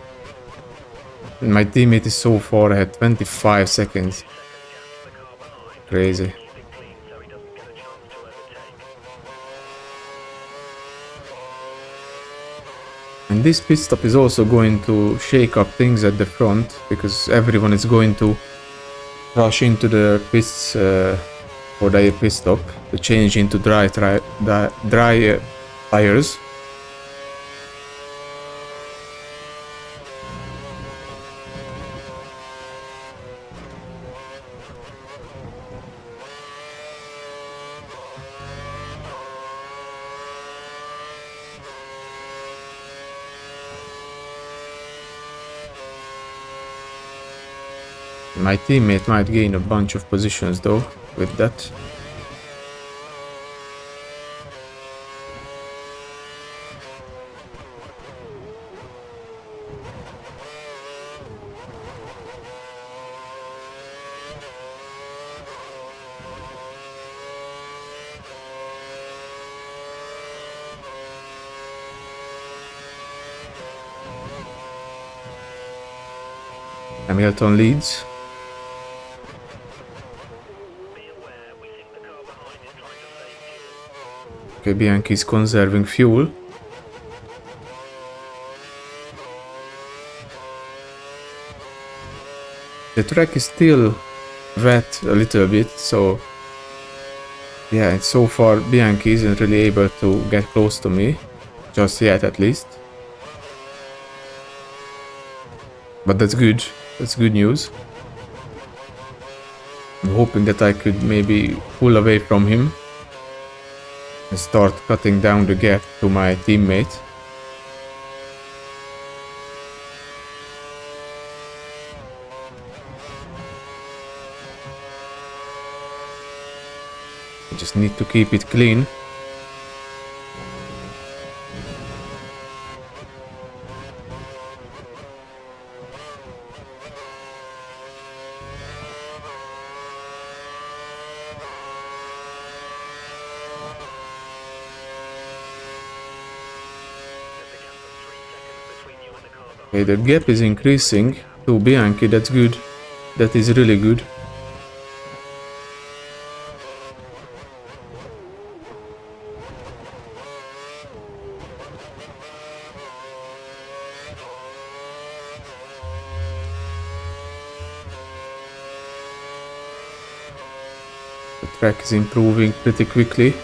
And my teammate is so far ahead, 25 seconds. Crazy. And this pit stop is also going to shake up things at the front, because everyone is going to rush into the pits for their pit stop to change into dry tires. My teammate might gain a bunch of positions though with that. Hamilton leads. Okay, Bianchi is conserving fuel. The track is still wet a little bit, so yeah, and so far Bianchi isn't really able to get close to me, just yet at least. But that's good news. I'm hoping that I could maybe pull away from him and start cutting down the gap to my teammate. I just need to keep it clean. Okay, the gap is increasing to Bianchi, that's good. That is really good. The track is improving pretty quickly.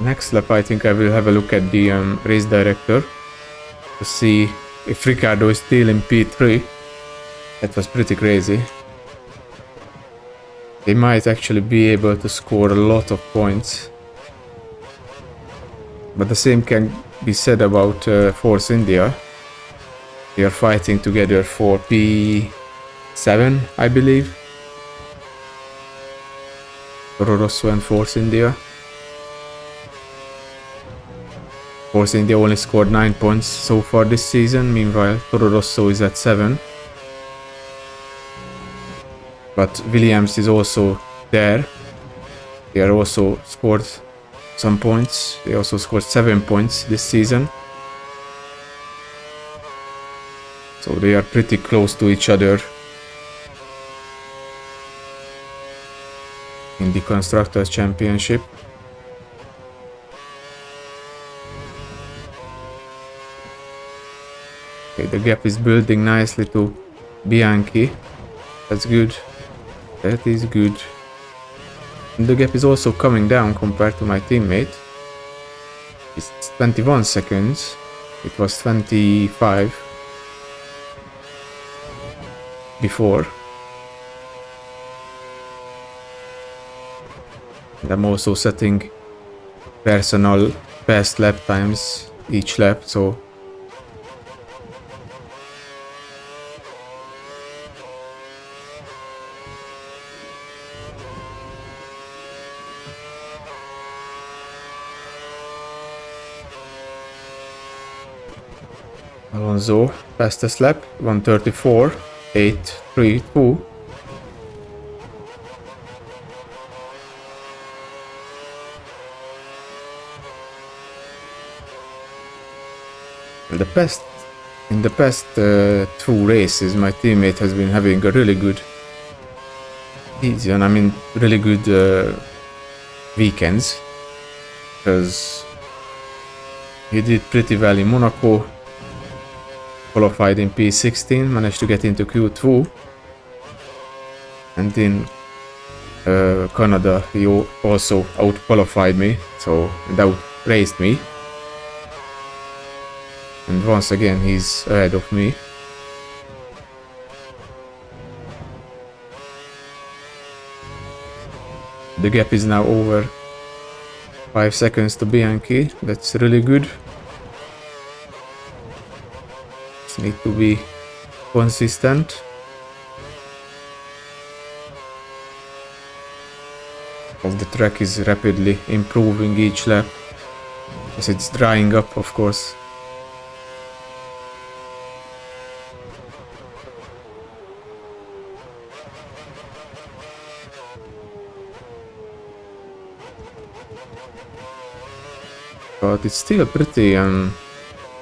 Next lap, I think I will have a look at the race director to see if Ricardo is still in P3. That was pretty crazy. They might actually be able to score a lot of points. But the same can be said about Force India. They are fighting together for P7, I believe. Toro Rosso and Force India. Force India only scored 9 points so far this season, meanwhile Toro Rosso is at 7. But Williams is also there. They are also scored some points. They also scored 7 points this season. So they are pretty close to each other in the Constructors' Championship. Okay, the gap is building nicely to Bianchi. That's good. That is good. And the gap is also coming down compared to my teammate. It's 21 seconds. It was 25 before. And I'm also setting personal best lap times each lap, so Alonso, fastest lap, 1:34.832. In the past 2 races, my teammate has been having a really good season. I mean, really good weekends, because he did pretty well in Monaco. Qualified in P16, managed to get into Q2, and in Canada he also out-qualified me, so out-raced me, and once again he's ahead of me. The gap is now over 5 seconds to Bianchi. That's really good. Need to be consistent. As the track is rapidly improving each lap, as it's drying up, of course. But it's still pretty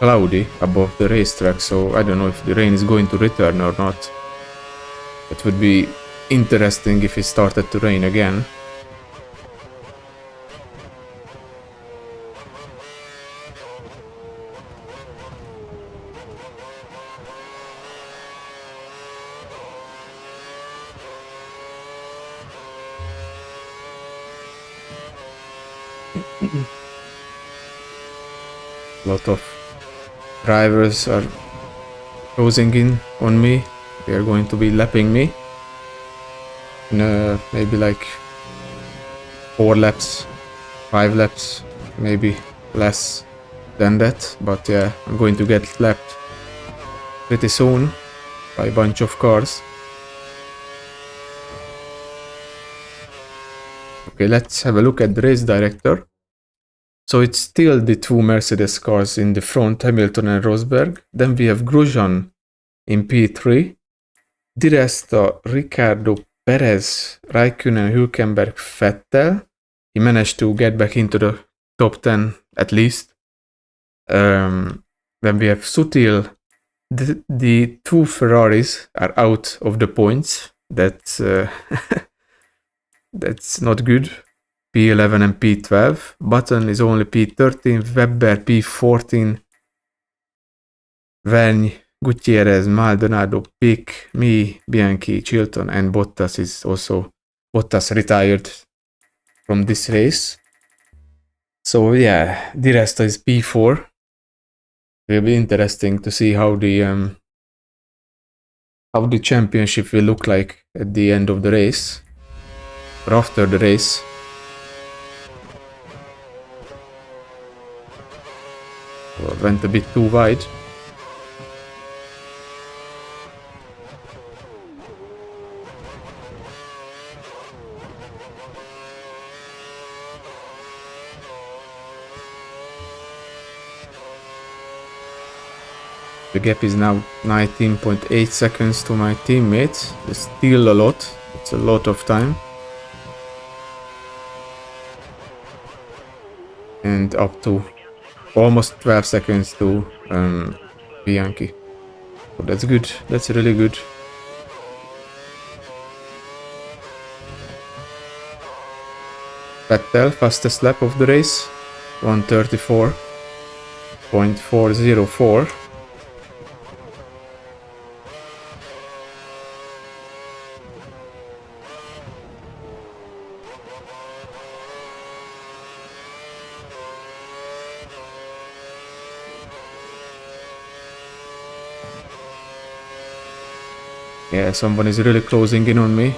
cloudy above the racetrack, so I don't know if the rain is going to return or not. It would be interesting if it started to rain again. A lot of drivers are closing in on me. They are going to be lapping me in maybe like 4 laps, 5 laps, maybe less than that. But yeah, I'm going to get lapped pretty soon by a bunch of cars. Okay, let's have a look at the race director. So it's still the 2 Mercedes cars in the front, Hamilton and Rosberg. Then we have Grosjean in P3. Di resto, Ricciardo, Perez, Raikkonen, Hülkenberg, Vettel. He managed to get back into the top 10 at least. Then we have Sutil. The 2 Ferraris are out of the points. That's That's not good. P11 and P12. Button is only P13. Webber P14. Verne, Gutierrez, Maldonado, Pick, me, Bianchi, Chilton, and Bottas is also... Bottas retired from this race. So yeah, the rest is P4. Will be interesting to see how the championship will look like at the end of the race, or after the race. Well, went a bit too wide. The gap is now 19.8 seconds to my teammate. It's still a lot. It's a lot of time. And up to almost 12 seconds to Bianchi. So that's good. That's really good. Vettel, fastest lap of the race. 1:34.404. Yeah, someone is really closing in on me.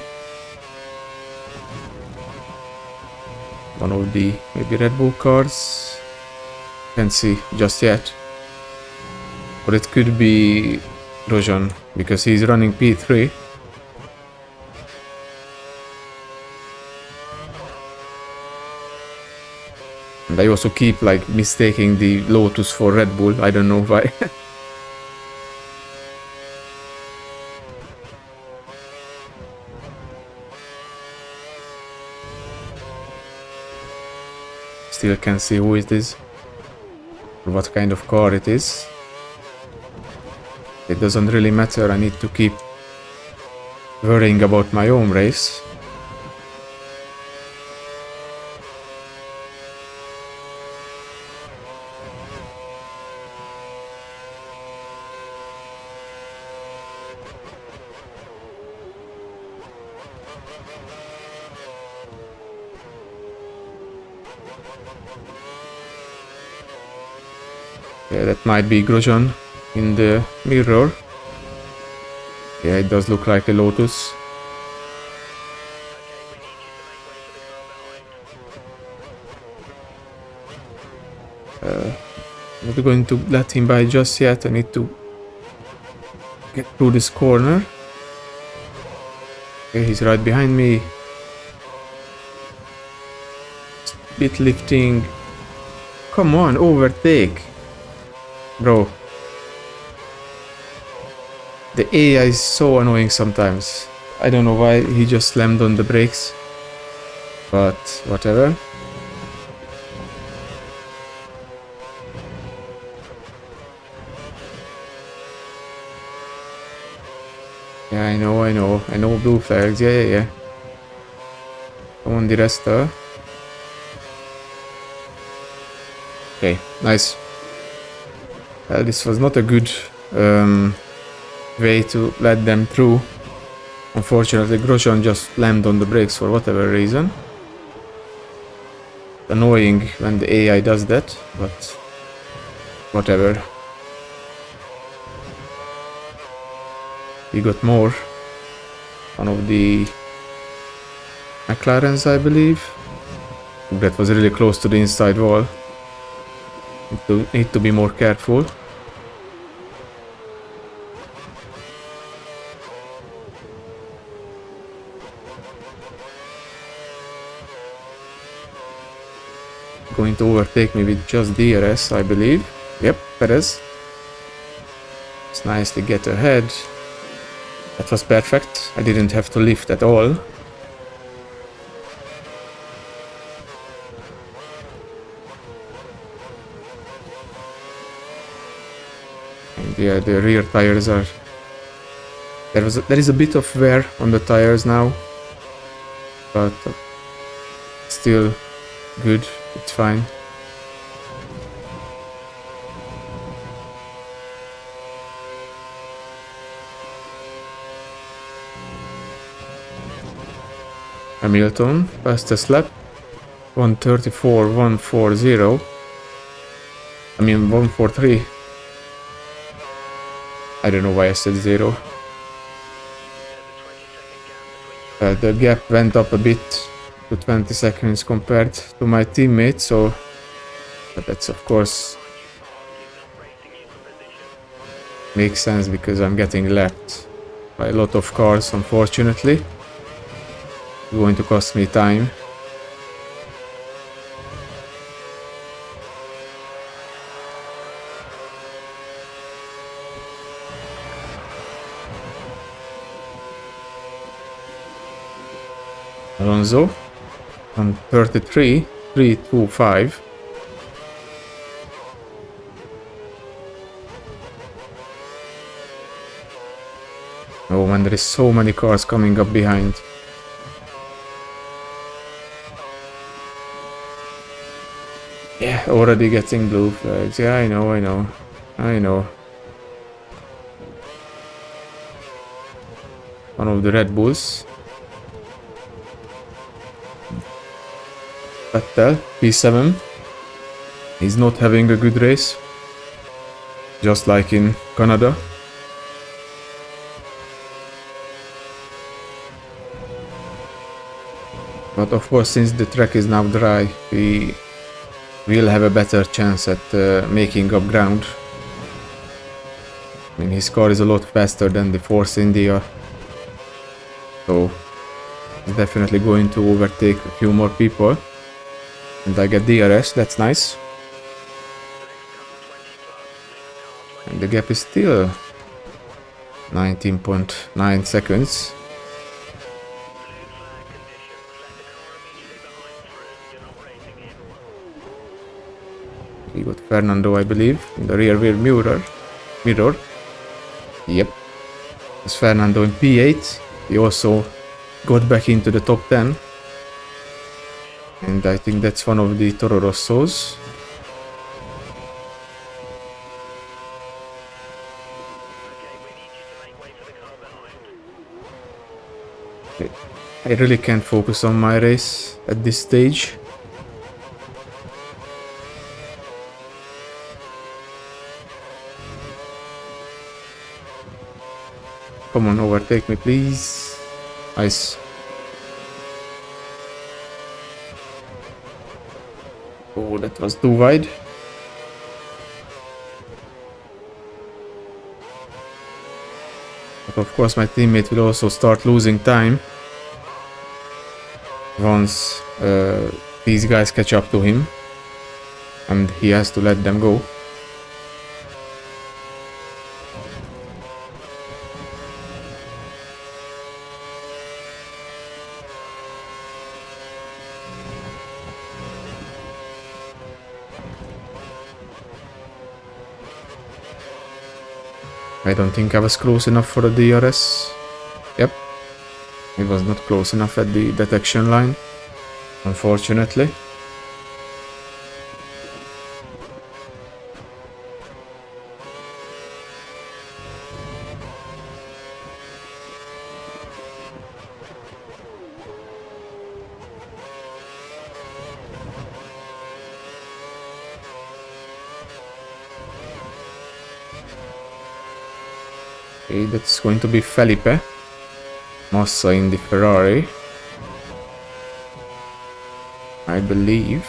One of the maybe Red Bull cars. Can't see just yet. But it could be Grosjean because he's running P3. And I also keep like mistaking the Lotus for Red Bull. I don't know why. Still can't see who it is or what kind of car it is. It doesn't really matter. I need to keep worrying about my own race. Yeah, that might be Grosjean in the mirror. Yeah, it does look like a Lotus. I'm not going to let him by just yet. I need to get through this corner. Okay, he's right behind me. Bit lifting. Come on, overtake. Bro. The AI is so annoying sometimes. I don't know why he just slammed on the brakes. But whatever. Yeah, I know blue flags. Yeah. Come on, the rest. Okay, nice. Well, this was not a good way to let them through. Unfortunately, Grosjean just slammed on the brakes for whatever reason. Annoying when the AI does that, but whatever. We got more. One of the McLarens, I believe. That was really close to the inside wall. Need to be more careful. Going to overtake me with just DRS, I believe. Yep, Perez. It's nicely get ahead. That was perfect. I didn't have to lift at all. And yeah, the rear tires are... There is a bit of wear on the tires now. But still good. It's fine. Hamilton, fastest lap. 1:34, 1:40. I mean 1:43. I don't know why I said 0. The gap went up a bit to 20 seconds compared to my teammate, so but that's of course makes sense because I'm getting lapped by a lot of cars, unfortunately. It's going to cost me time. Alonso on 33, 3:25. Oh man, there is so many cars coming up behind. Yeah, already getting blue flags. Yeah, I know. One of the Red Bulls. Vettel, P7. He's not having a good race. Just like in Canada. But of course, since the track is now dry, we will have a better chance at making up ground. I mean, his car is a lot faster than the Force India. So, he's definitely going to overtake a few more people. And I get DRS, that's nice. And the gap is still 19.9 seconds. We got Fernando, I believe, in the rear mirror. Yep. It's Fernando in P8. He also got back into the top 10. And I think that's one of the Toro Rossos. I really can't focus on my race at this stage. Come on, overtake me, please. Nice. Oh, that was too wide. But of course, my teammate will also start losing time once these guys catch up to him, and he has to let them go. I don't think I was close enough for the DRS. Yep. It was not close enough at the detection line, unfortunately. Okay, that's going to be Felipe Massa in the Ferrari, I believe.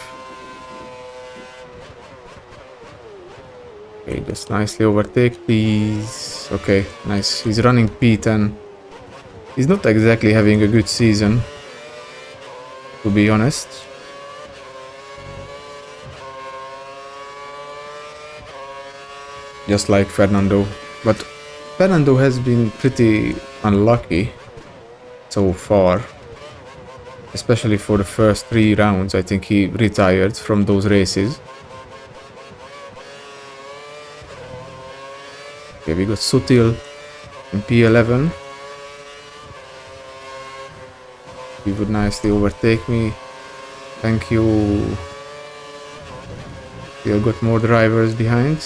Okay, just nicely overtake, please. Okay, nice. He's running P10. He's not exactly having a good season, to be honest. Just like Fernando. But Fernando has been pretty unlucky so far. Especially for the first 3 rounds. I think he retired from those races. Okay, we got Sutil in P11. He would nicely overtake me. Thank you. Still got more drivers behind.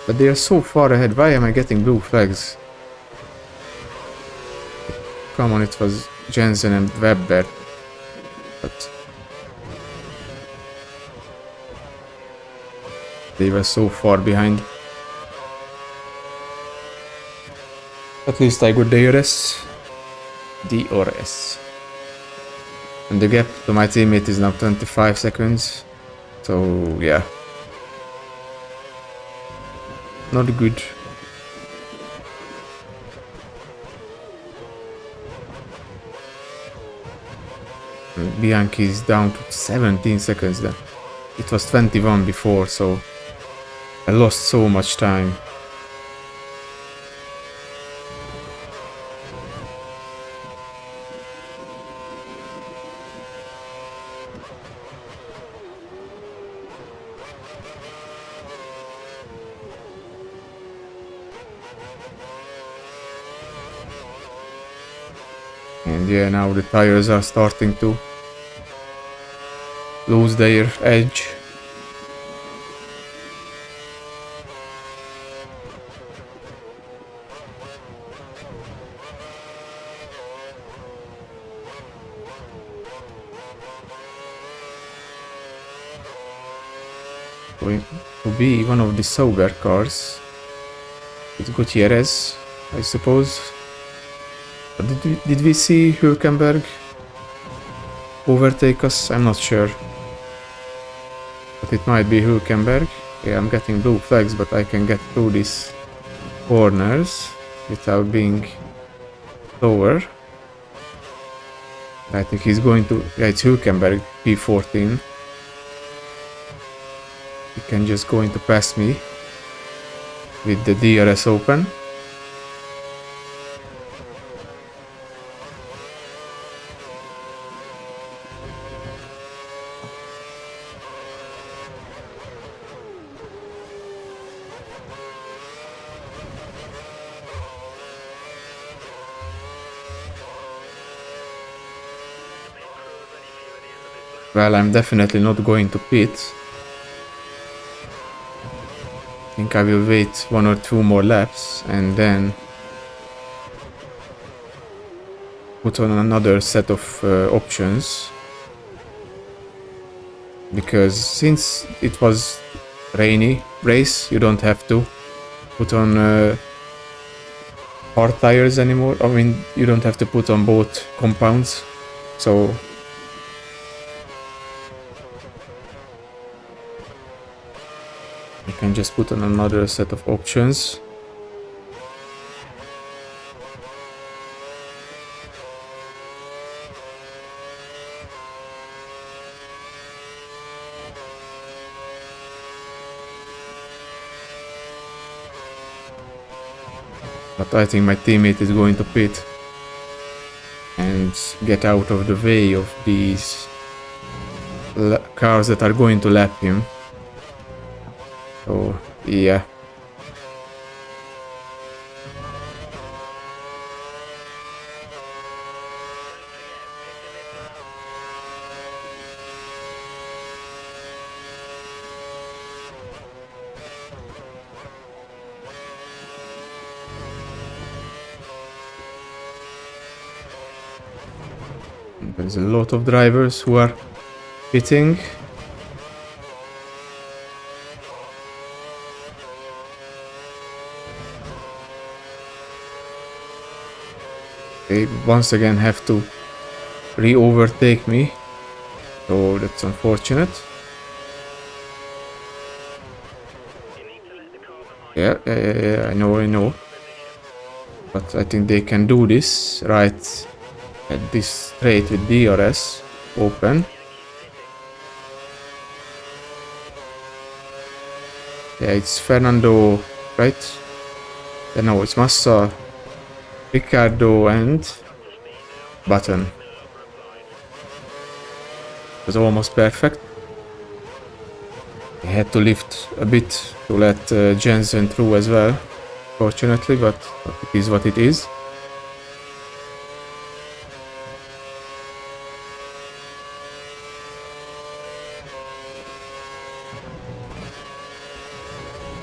But they are so far ahead. Why am I getting blue flags? Come on, it was Jensen and Webber. But they were so far behind. At least I got DRS. DRS. And the gap to my teammate is now 25 seconds. So, yeah. Not good. And Bianchi is down to 17 seconds then. It was 21 before, so I lost so much time. And yeah, now the tires are starting to lose their edge. Going to be one of the Sauber cars with Gutierrez, I suppose. But did we see Hülkenberg overtake us? I'm not sure. But it might be Hülkenberg. Yeah, I'm getting blue flags, but I can get through these corners without being slower. I think he's going to... Yeah, it's Hülkenberg, P14. He can just going to pass me with the DRS open. Well, I'm definitely not going to pit. I think I will wait 1 or 2 more laps and then put on another set of options. Because since it was rainy race, you don't have to put on hard tires anymore. I mean, you don't have to put on both compounds. So you can just put on another set of options. But I think my teammate is going to pit and get out of the way of these cars that are going to lap him. So, yeah. There's a lot of drivers who are pitting. They once again have to re-overtake me, so that's unfortunate. Yeah, I know. But I think they can do this right at this straight with DRS open. Yeah, it's Fernando, right? Yeah, no, it's Massa, Ricciardo and Button. It was almost perfect. I had to lift a bit to let Jensen through as well, fortunately, but it is what it is.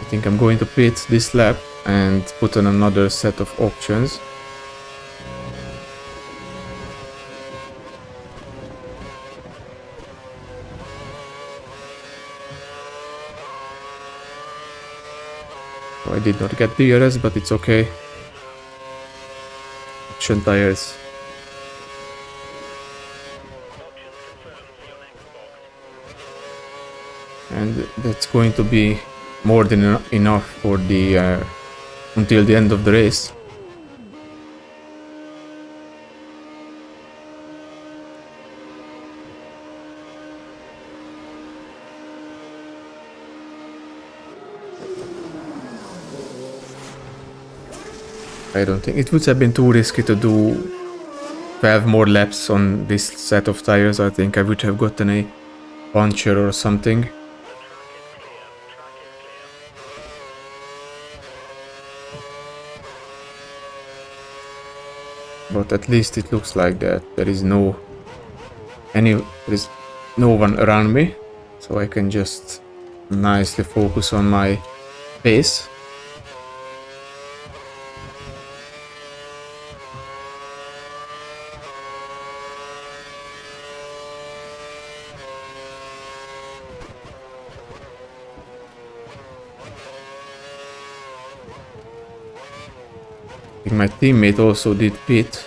think I'm going to pit this lap and put on another set of options. So I did not get DRS, but it's okay. Option tires. And that's going to be more than enough for the until the end of the race. I don't think it would have been too risky to do 12 more laps on this set of tires. I think I would have gotten a puncture or something. But at least it looks like that there is no one around me, so I can just nicely focus on my pace. I think my teammate also did pit.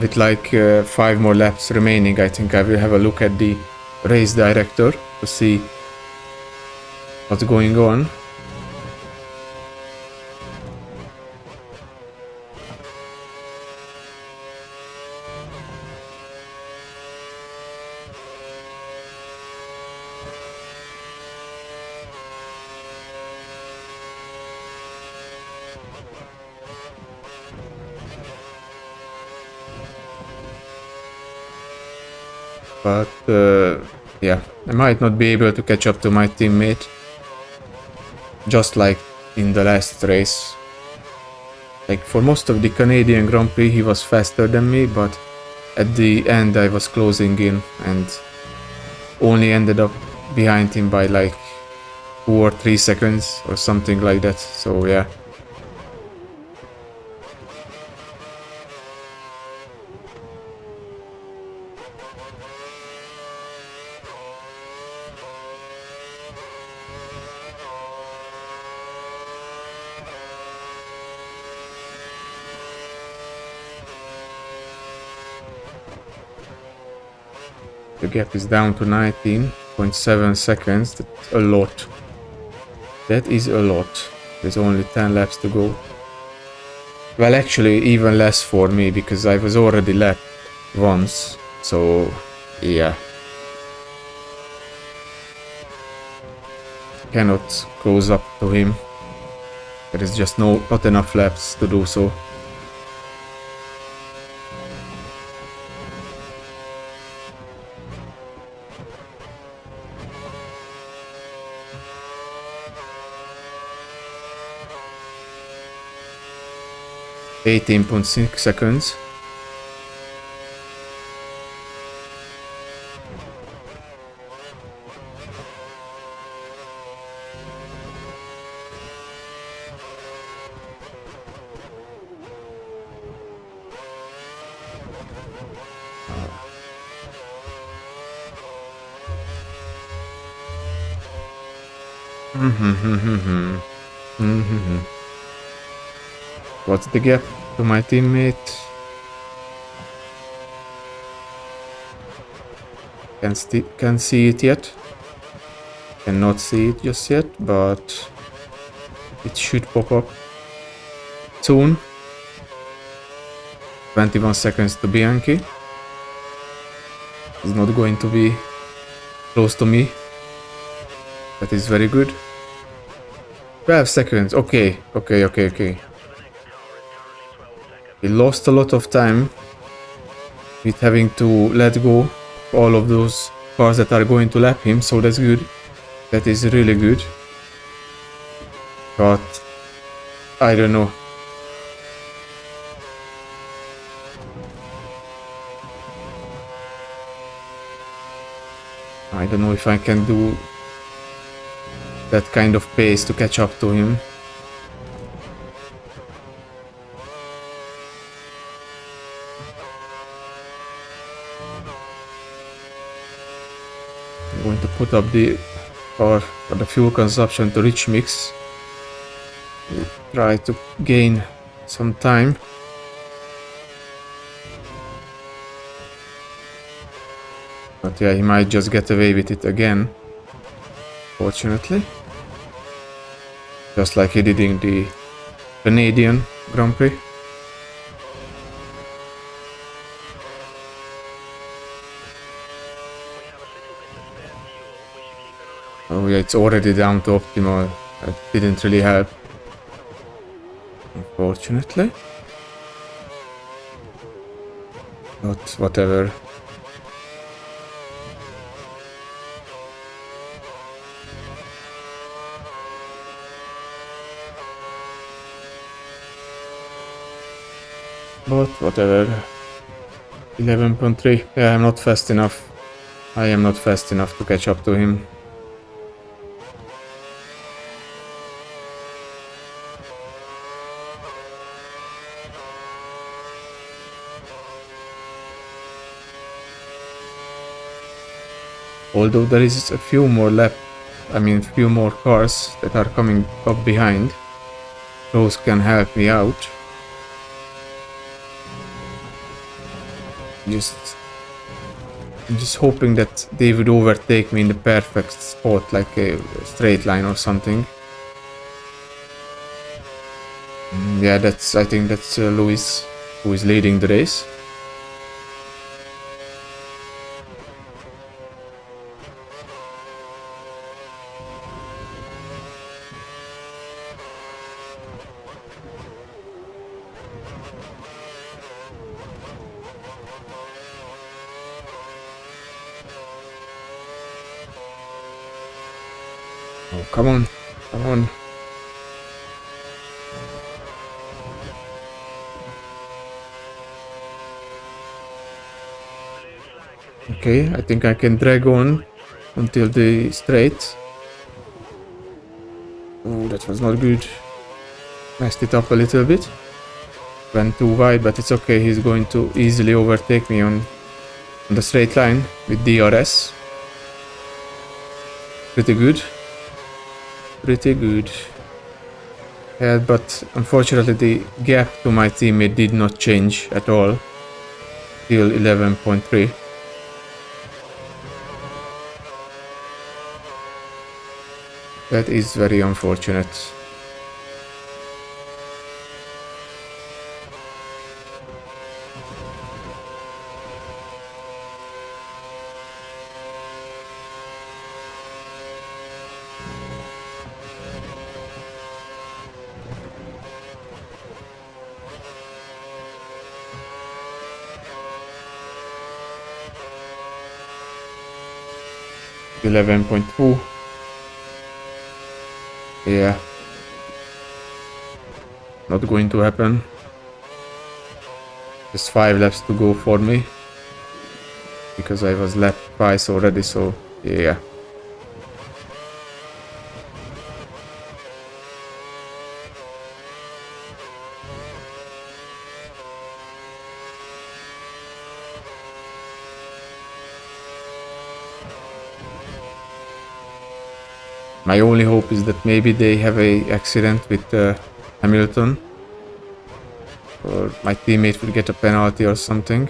With like 5 more laps remaining, I think I will have a look at the race director to see what's going on. But yeah, I might not be able to catch up to my teammate. Just like in the last race. Like for most of the Canadian Grand Prix he was faster than me, but at the end I was closing in and only ended up behind him by like 2 or 3 seconds or something like that. So yeah. The gap is down to 19.7 seconds. That's a lot. That is a lot. There's only 10 laps to go. Well, actually, even less for me because I was already lapped once. So, yeah. Cannot close up to him. There is just not enough laps to do so. .6 seconds. What's the gap to my teammate? Can't see it yet. Cannot see it just yet, but it should pop up soon. 21 seconds to Bianchi. He's not going to be close to me. That is very good. 12 seconds. Okay. He lost a lot of time with having to let go all of those cars that are going to lap him, so that's good. That is really good. But I don't know. I don't know if I can do that kind of pace to catch up to him. I'm going to put up the power for the fuel consumption to rich mix. Try to gain some time. But yeah, he might just get away with it again. Fortunately. Just like he did in the Canadian Grand Prix. Oh yeah, it's already down to optimal. That didn't really help. Unfortunately. But whatever. But whatever. 11.3. Yeah, I'm not fast enough. I am not fast enough to catch up to him. Although there is a few more few more cars that are coming up behind. Those can help me out. Just hoping that they would overtake me in the perfect spot, like a straight line or something. Yeah, I think that's Lewis who is leading the race. Oh, come on, come on. Okay, I think I can drag on until the straight. Oh, that was not good. Messed it up a little bit. Went too wide, but it's okay. He's going to easily overtake me on the straight line with DRS. Pretty good. Pretty good. Yeah, but unfortunately the gap to my teammate did not change at all. Still 11.3. That is very unfortunate. $11.2. Yeah. Not going to happen. Just 5 laps to go for me. Because I was lapped twice already, so yeah. My only hope is that maybe they have a accident with Hamilton, or my teammate will get a penalty or something.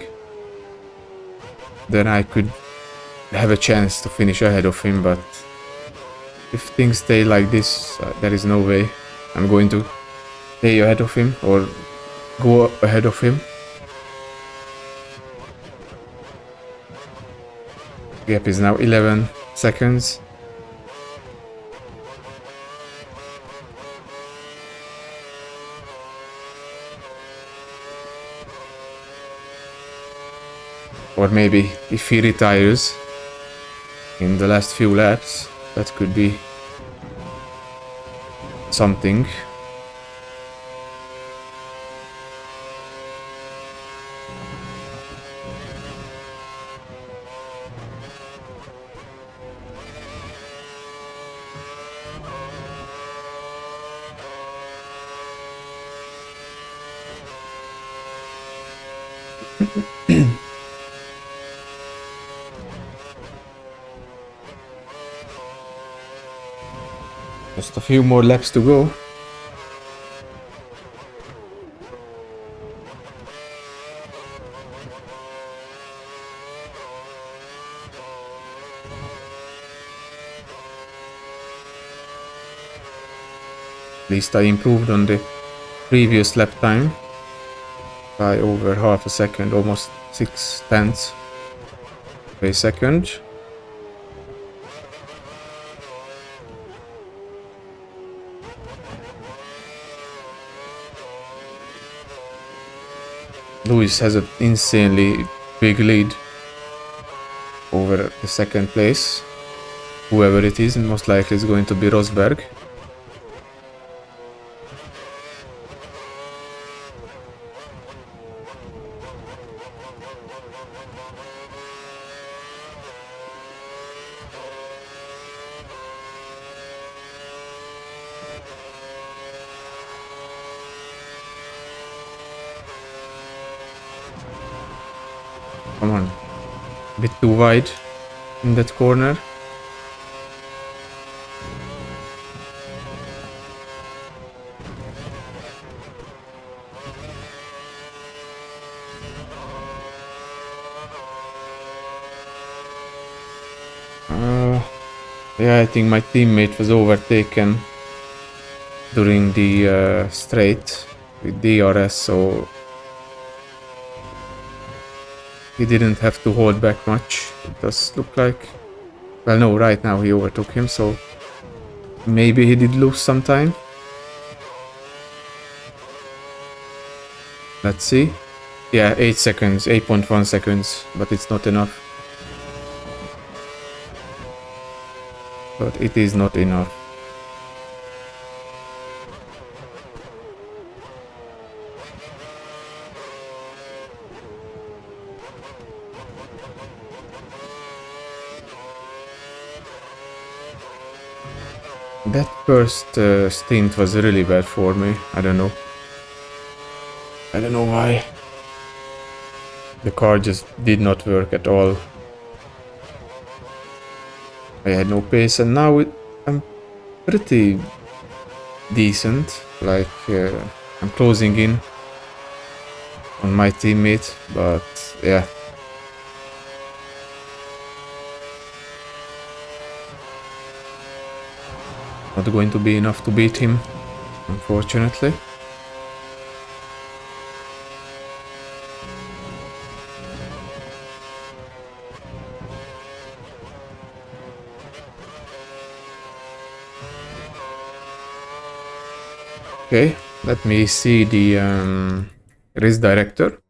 Then I could have a chance to finish ahead of him, but if things stay like this, there is no way I'm going to stay ahead of him or go ahead of him. Gap is now 11 seconds. Or maybe if he retires in the last few laps, that could be something. Just a few more laps to go. At least I improved on the previous lap time by over half a second, almost 6/10 of a second. Lewis has an insanely big lead over the second place. Whoever it is, and most likely is going to be Rosberg. Come on. A bit too wide in that corner. Yeah, I think my teammate was overtaken during the straight with DRS, so he didn't have to hold back much. It does look like. Well, no, right now he overtook him, so maybe he did lose some time. Let's see. Yeah, 8 seconds, 8.1 seconds, but it's not enough. But it is not enough. That first stint was really bad for me. I don't know. I don't know why. The car just did not work at all. I had no pace, and now I'm pretty decent. Like, I'm closing in on my teammate, but yeah. Not going to be enough to beat him, unfortunately. Okay, let me see the race director.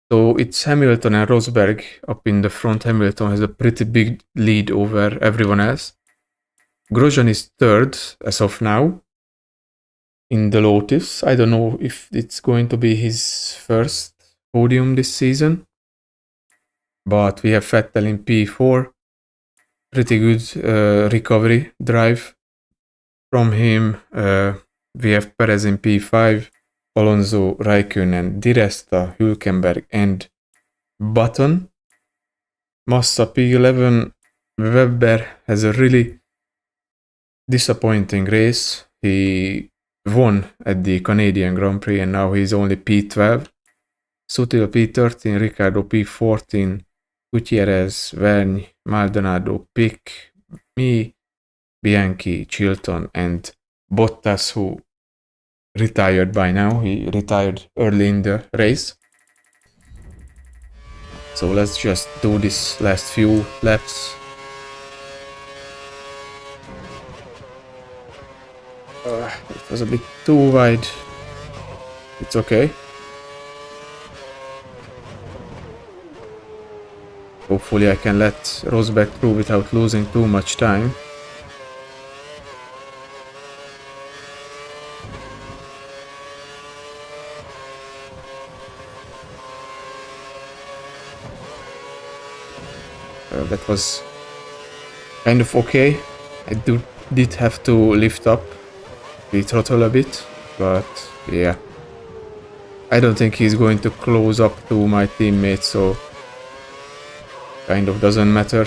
So it's Hamilton and Rosberg up in the front. Hamilton has a pretty big lead over everyone else. Grosjean is third as of now in the Lotus. I don't know if it's going to be his first podium this season. But we have Vettel in P4. Pretty good recovery drive from him. We have Perez in P5, Alonso, Raikkonen, Di Resta, Hülkenberg, and Button. Massa P11. Webber has a really disappointing race. He won at the Canadian Grand Prix and now he's only P12. Sutil P13, Ricciardo P14, Gutierrez, Vergne, Maldonado, Pic, me, Bianchi, Chilton, and Bottas, who retired by now. He retired early in the race. So let's just do this last few laps. It was a bit too wide. It's okay. Hopefully I can let Rosberg through without losing too much time. That was kind of okay. I did have to lift up the throttle a bit, but yeah. I don't think he's going to close up to my teammate, so kind of doesn't matter.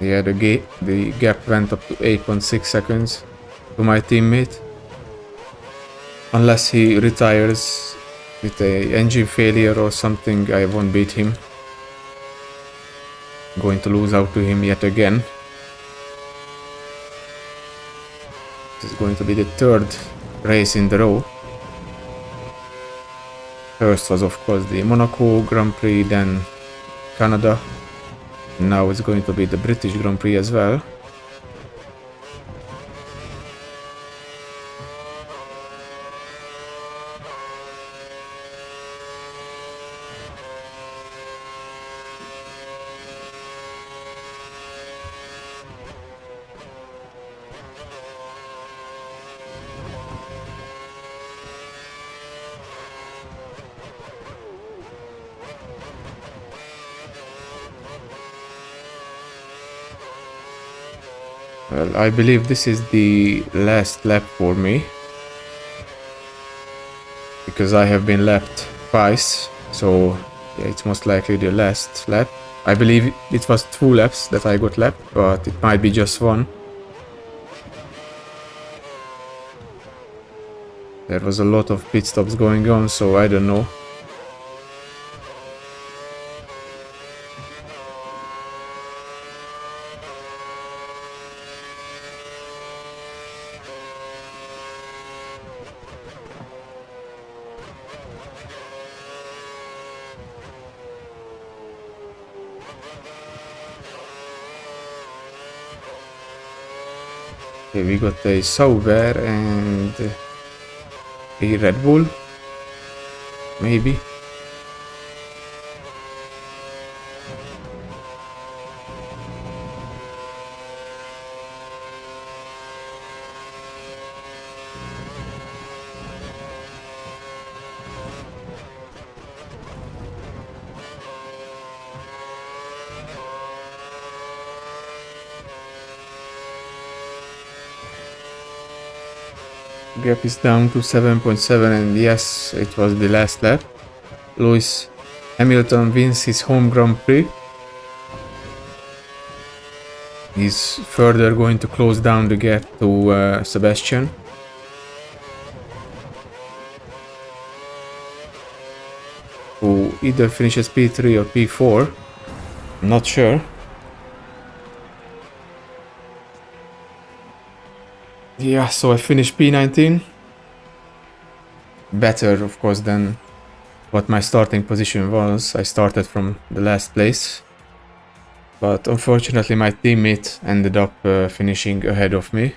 Yeah, the gap went up to 8.6 seconds to my teammate. Unless he retires with a engine failure or something, I won't beat him. I'm going to lose out to him yet again. This is going to be the third race in the row. First was of course the Monaco Grand Prix, then Canada. Now it's going to be the British Grand Prix as well. Well, I believe this is the last lap for me, because I have been lapped twice, so yeah, it's most likely the last lap. I believe it was 2 laps that I got lapped, but it might be just 1. There was a lot of pit stops going on, so I don't know. Okay, we got a Sauber and a Red Bull, maybe. Gap is down to 7.7, and yes, it was the last lap. Lewis Hamilton wins his home Grand Prix. He's further going to close down the gap to Sebastian. Who either finishes P3 or P4. I'm not sure. Yeah, so I finished P19. Better, of course, than what my starting position was. I started from the last place. But unfortunately my teammate ended up finishing ahead of me.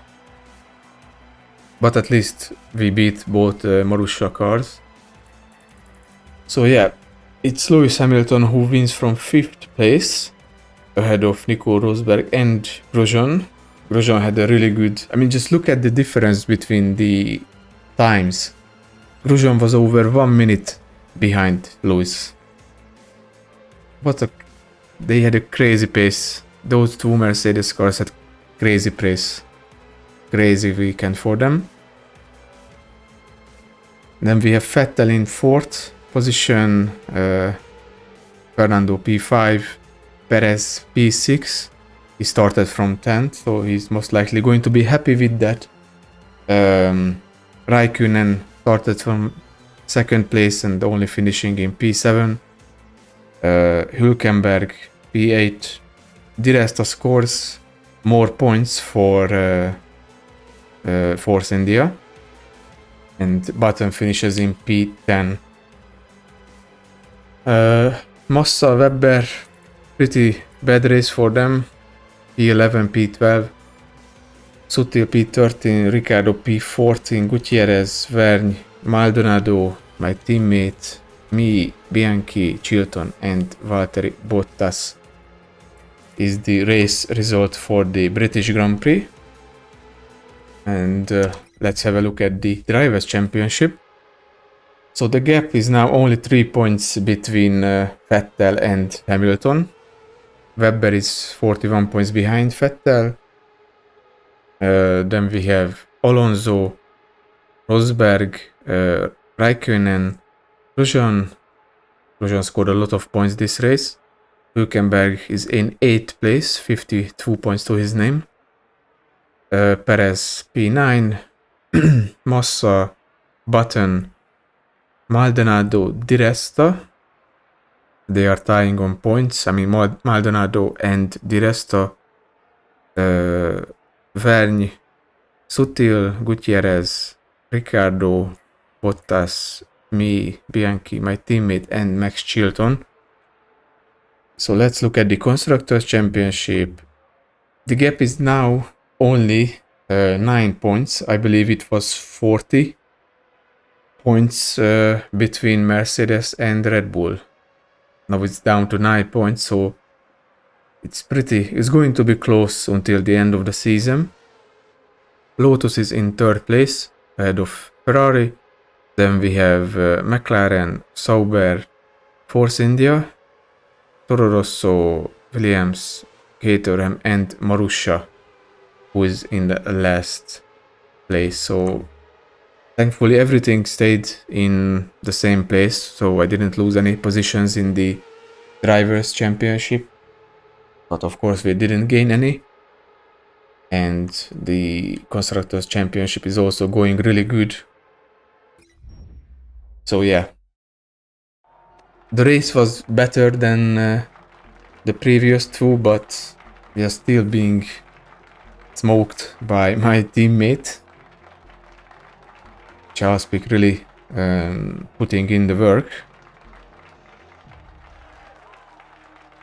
But at least we beat both Marussia cars. So yeah, it's Lewis Hamilton who wins from 5th place, ahead of Nico Rosberg and Grosjean. Grosjean had a really good... I mean, just look at the difference between the times. Grosjean was over 1 minute behind Lewis. They had a crazy pace. Those 2 Mercedes cars had crazy pace. Crazy weekend for them. Then we have Vettel in 4th position, Fernando P5, Perez P6. He started from 10th, so he's most likely going to be happy with that. Raikkonen started from 2nd place and only finishing in P7. Hülkenberg P8. The rest scores more points for Force India. And Button finishes in P10. Massa, Webber, pretty bad race for them. P11, P12. Sutil P13, Ricciardo P14, Gutierrez, Vergne, Maldonado, my teammate, me, Bianchi, Chilton, and Valtteri Bottas is the race result for the British Grand Prix. And let's have a look at the Drivers' Championship. So the gap is now only 3 points between Vettel and Hamilton. Webber is 41 points behind Vettel. Then we have Alonso, Rosberg, Raikkonen, Grosjean. Grosjean scored a lot of points this race. Hülkenberg is in 8th place, 52 points to his name. Perez P9, Massa, Button, Maldonado, Di Resta. They are tying on points. I mean, Maldonado and Di Resta, Vergne, Sutil, Gutierrez, Ricardo, Bottas, me, Bianchi, my teammate, and Max Chilton. So let's look at the Constructors' Championship. The gap is now only 9 points. I believe it was 40 points between Mercedes and Red Bull. Now it's down to 9 points, so it's going to be close until the end of the season. Lotus is in 3rd place, ahead of Ferrari. Then we have McLaren, Sauber, Force India, Toro Rosso, Williams, Caterham, and Marussia, who is in the last place. So thankfully everything stayed in the same place, so I didn't lose any positions in the Drivers' Championship. But of course we didn't gain any. And the Constructors' Championship is also going really good. So yeah, the race was better than the previous two, but we are still being smoked by my teammate. Charles Pic really putting in the work.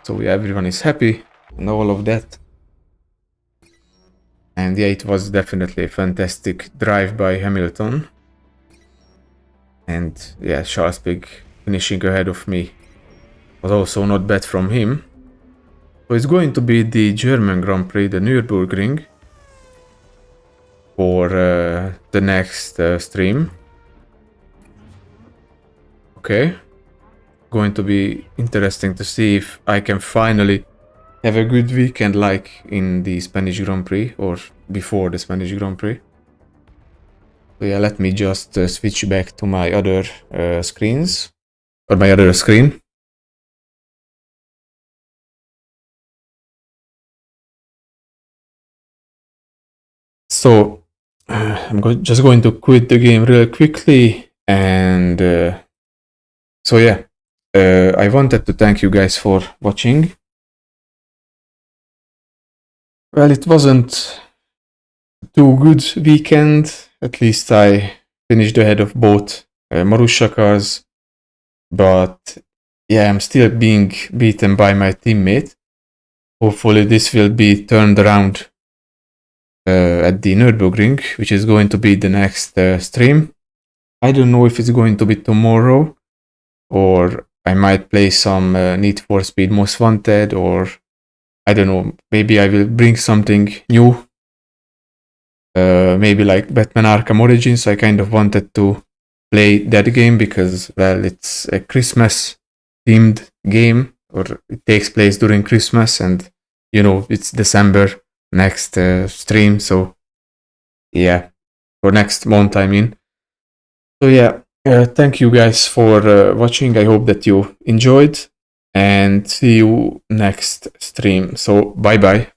So yeah, everyone is happy and all of that. And yeah, it was definitely a fantastic drive by Hamilton. And yeah, Charles Pic finishing ahead of me was also not bad from him. So it's going to be the German Grand Prix, the Nürburgring, for the next stream. Okay. Going to be interesting to see if I can finally have a good weekend like in the Spanish Grand Prix or before the Spanish Grand Prix. So yeah, let me just switch back to my other screens, or my other screen. So I'm just going to quit the game real quickly, and so yeah, I wanted to thank you guys for watching. Well, it wasn't too good weekend. At least I finished ahead of both Marussia cars, but yeah, I'm still being beaten by my teammate. Hopefully this will be turned around at the Nürburgring, which is going to be the next stream. I don't know if it's going to be tomorrow, or I might play some Need for Speed Most Wanted, or I don't know, maybe I will bring something new. Maybe like Batman Arkham Origins. I kind of wanted to play that game because, well, it's a Christmas themed game, or it takes place during Christmas, and you know, it's December next stream, so yeah, for next month I mean. So yeah, thank you guys for watching. I hope that you enjoyed, and see you next stream. So bye bye.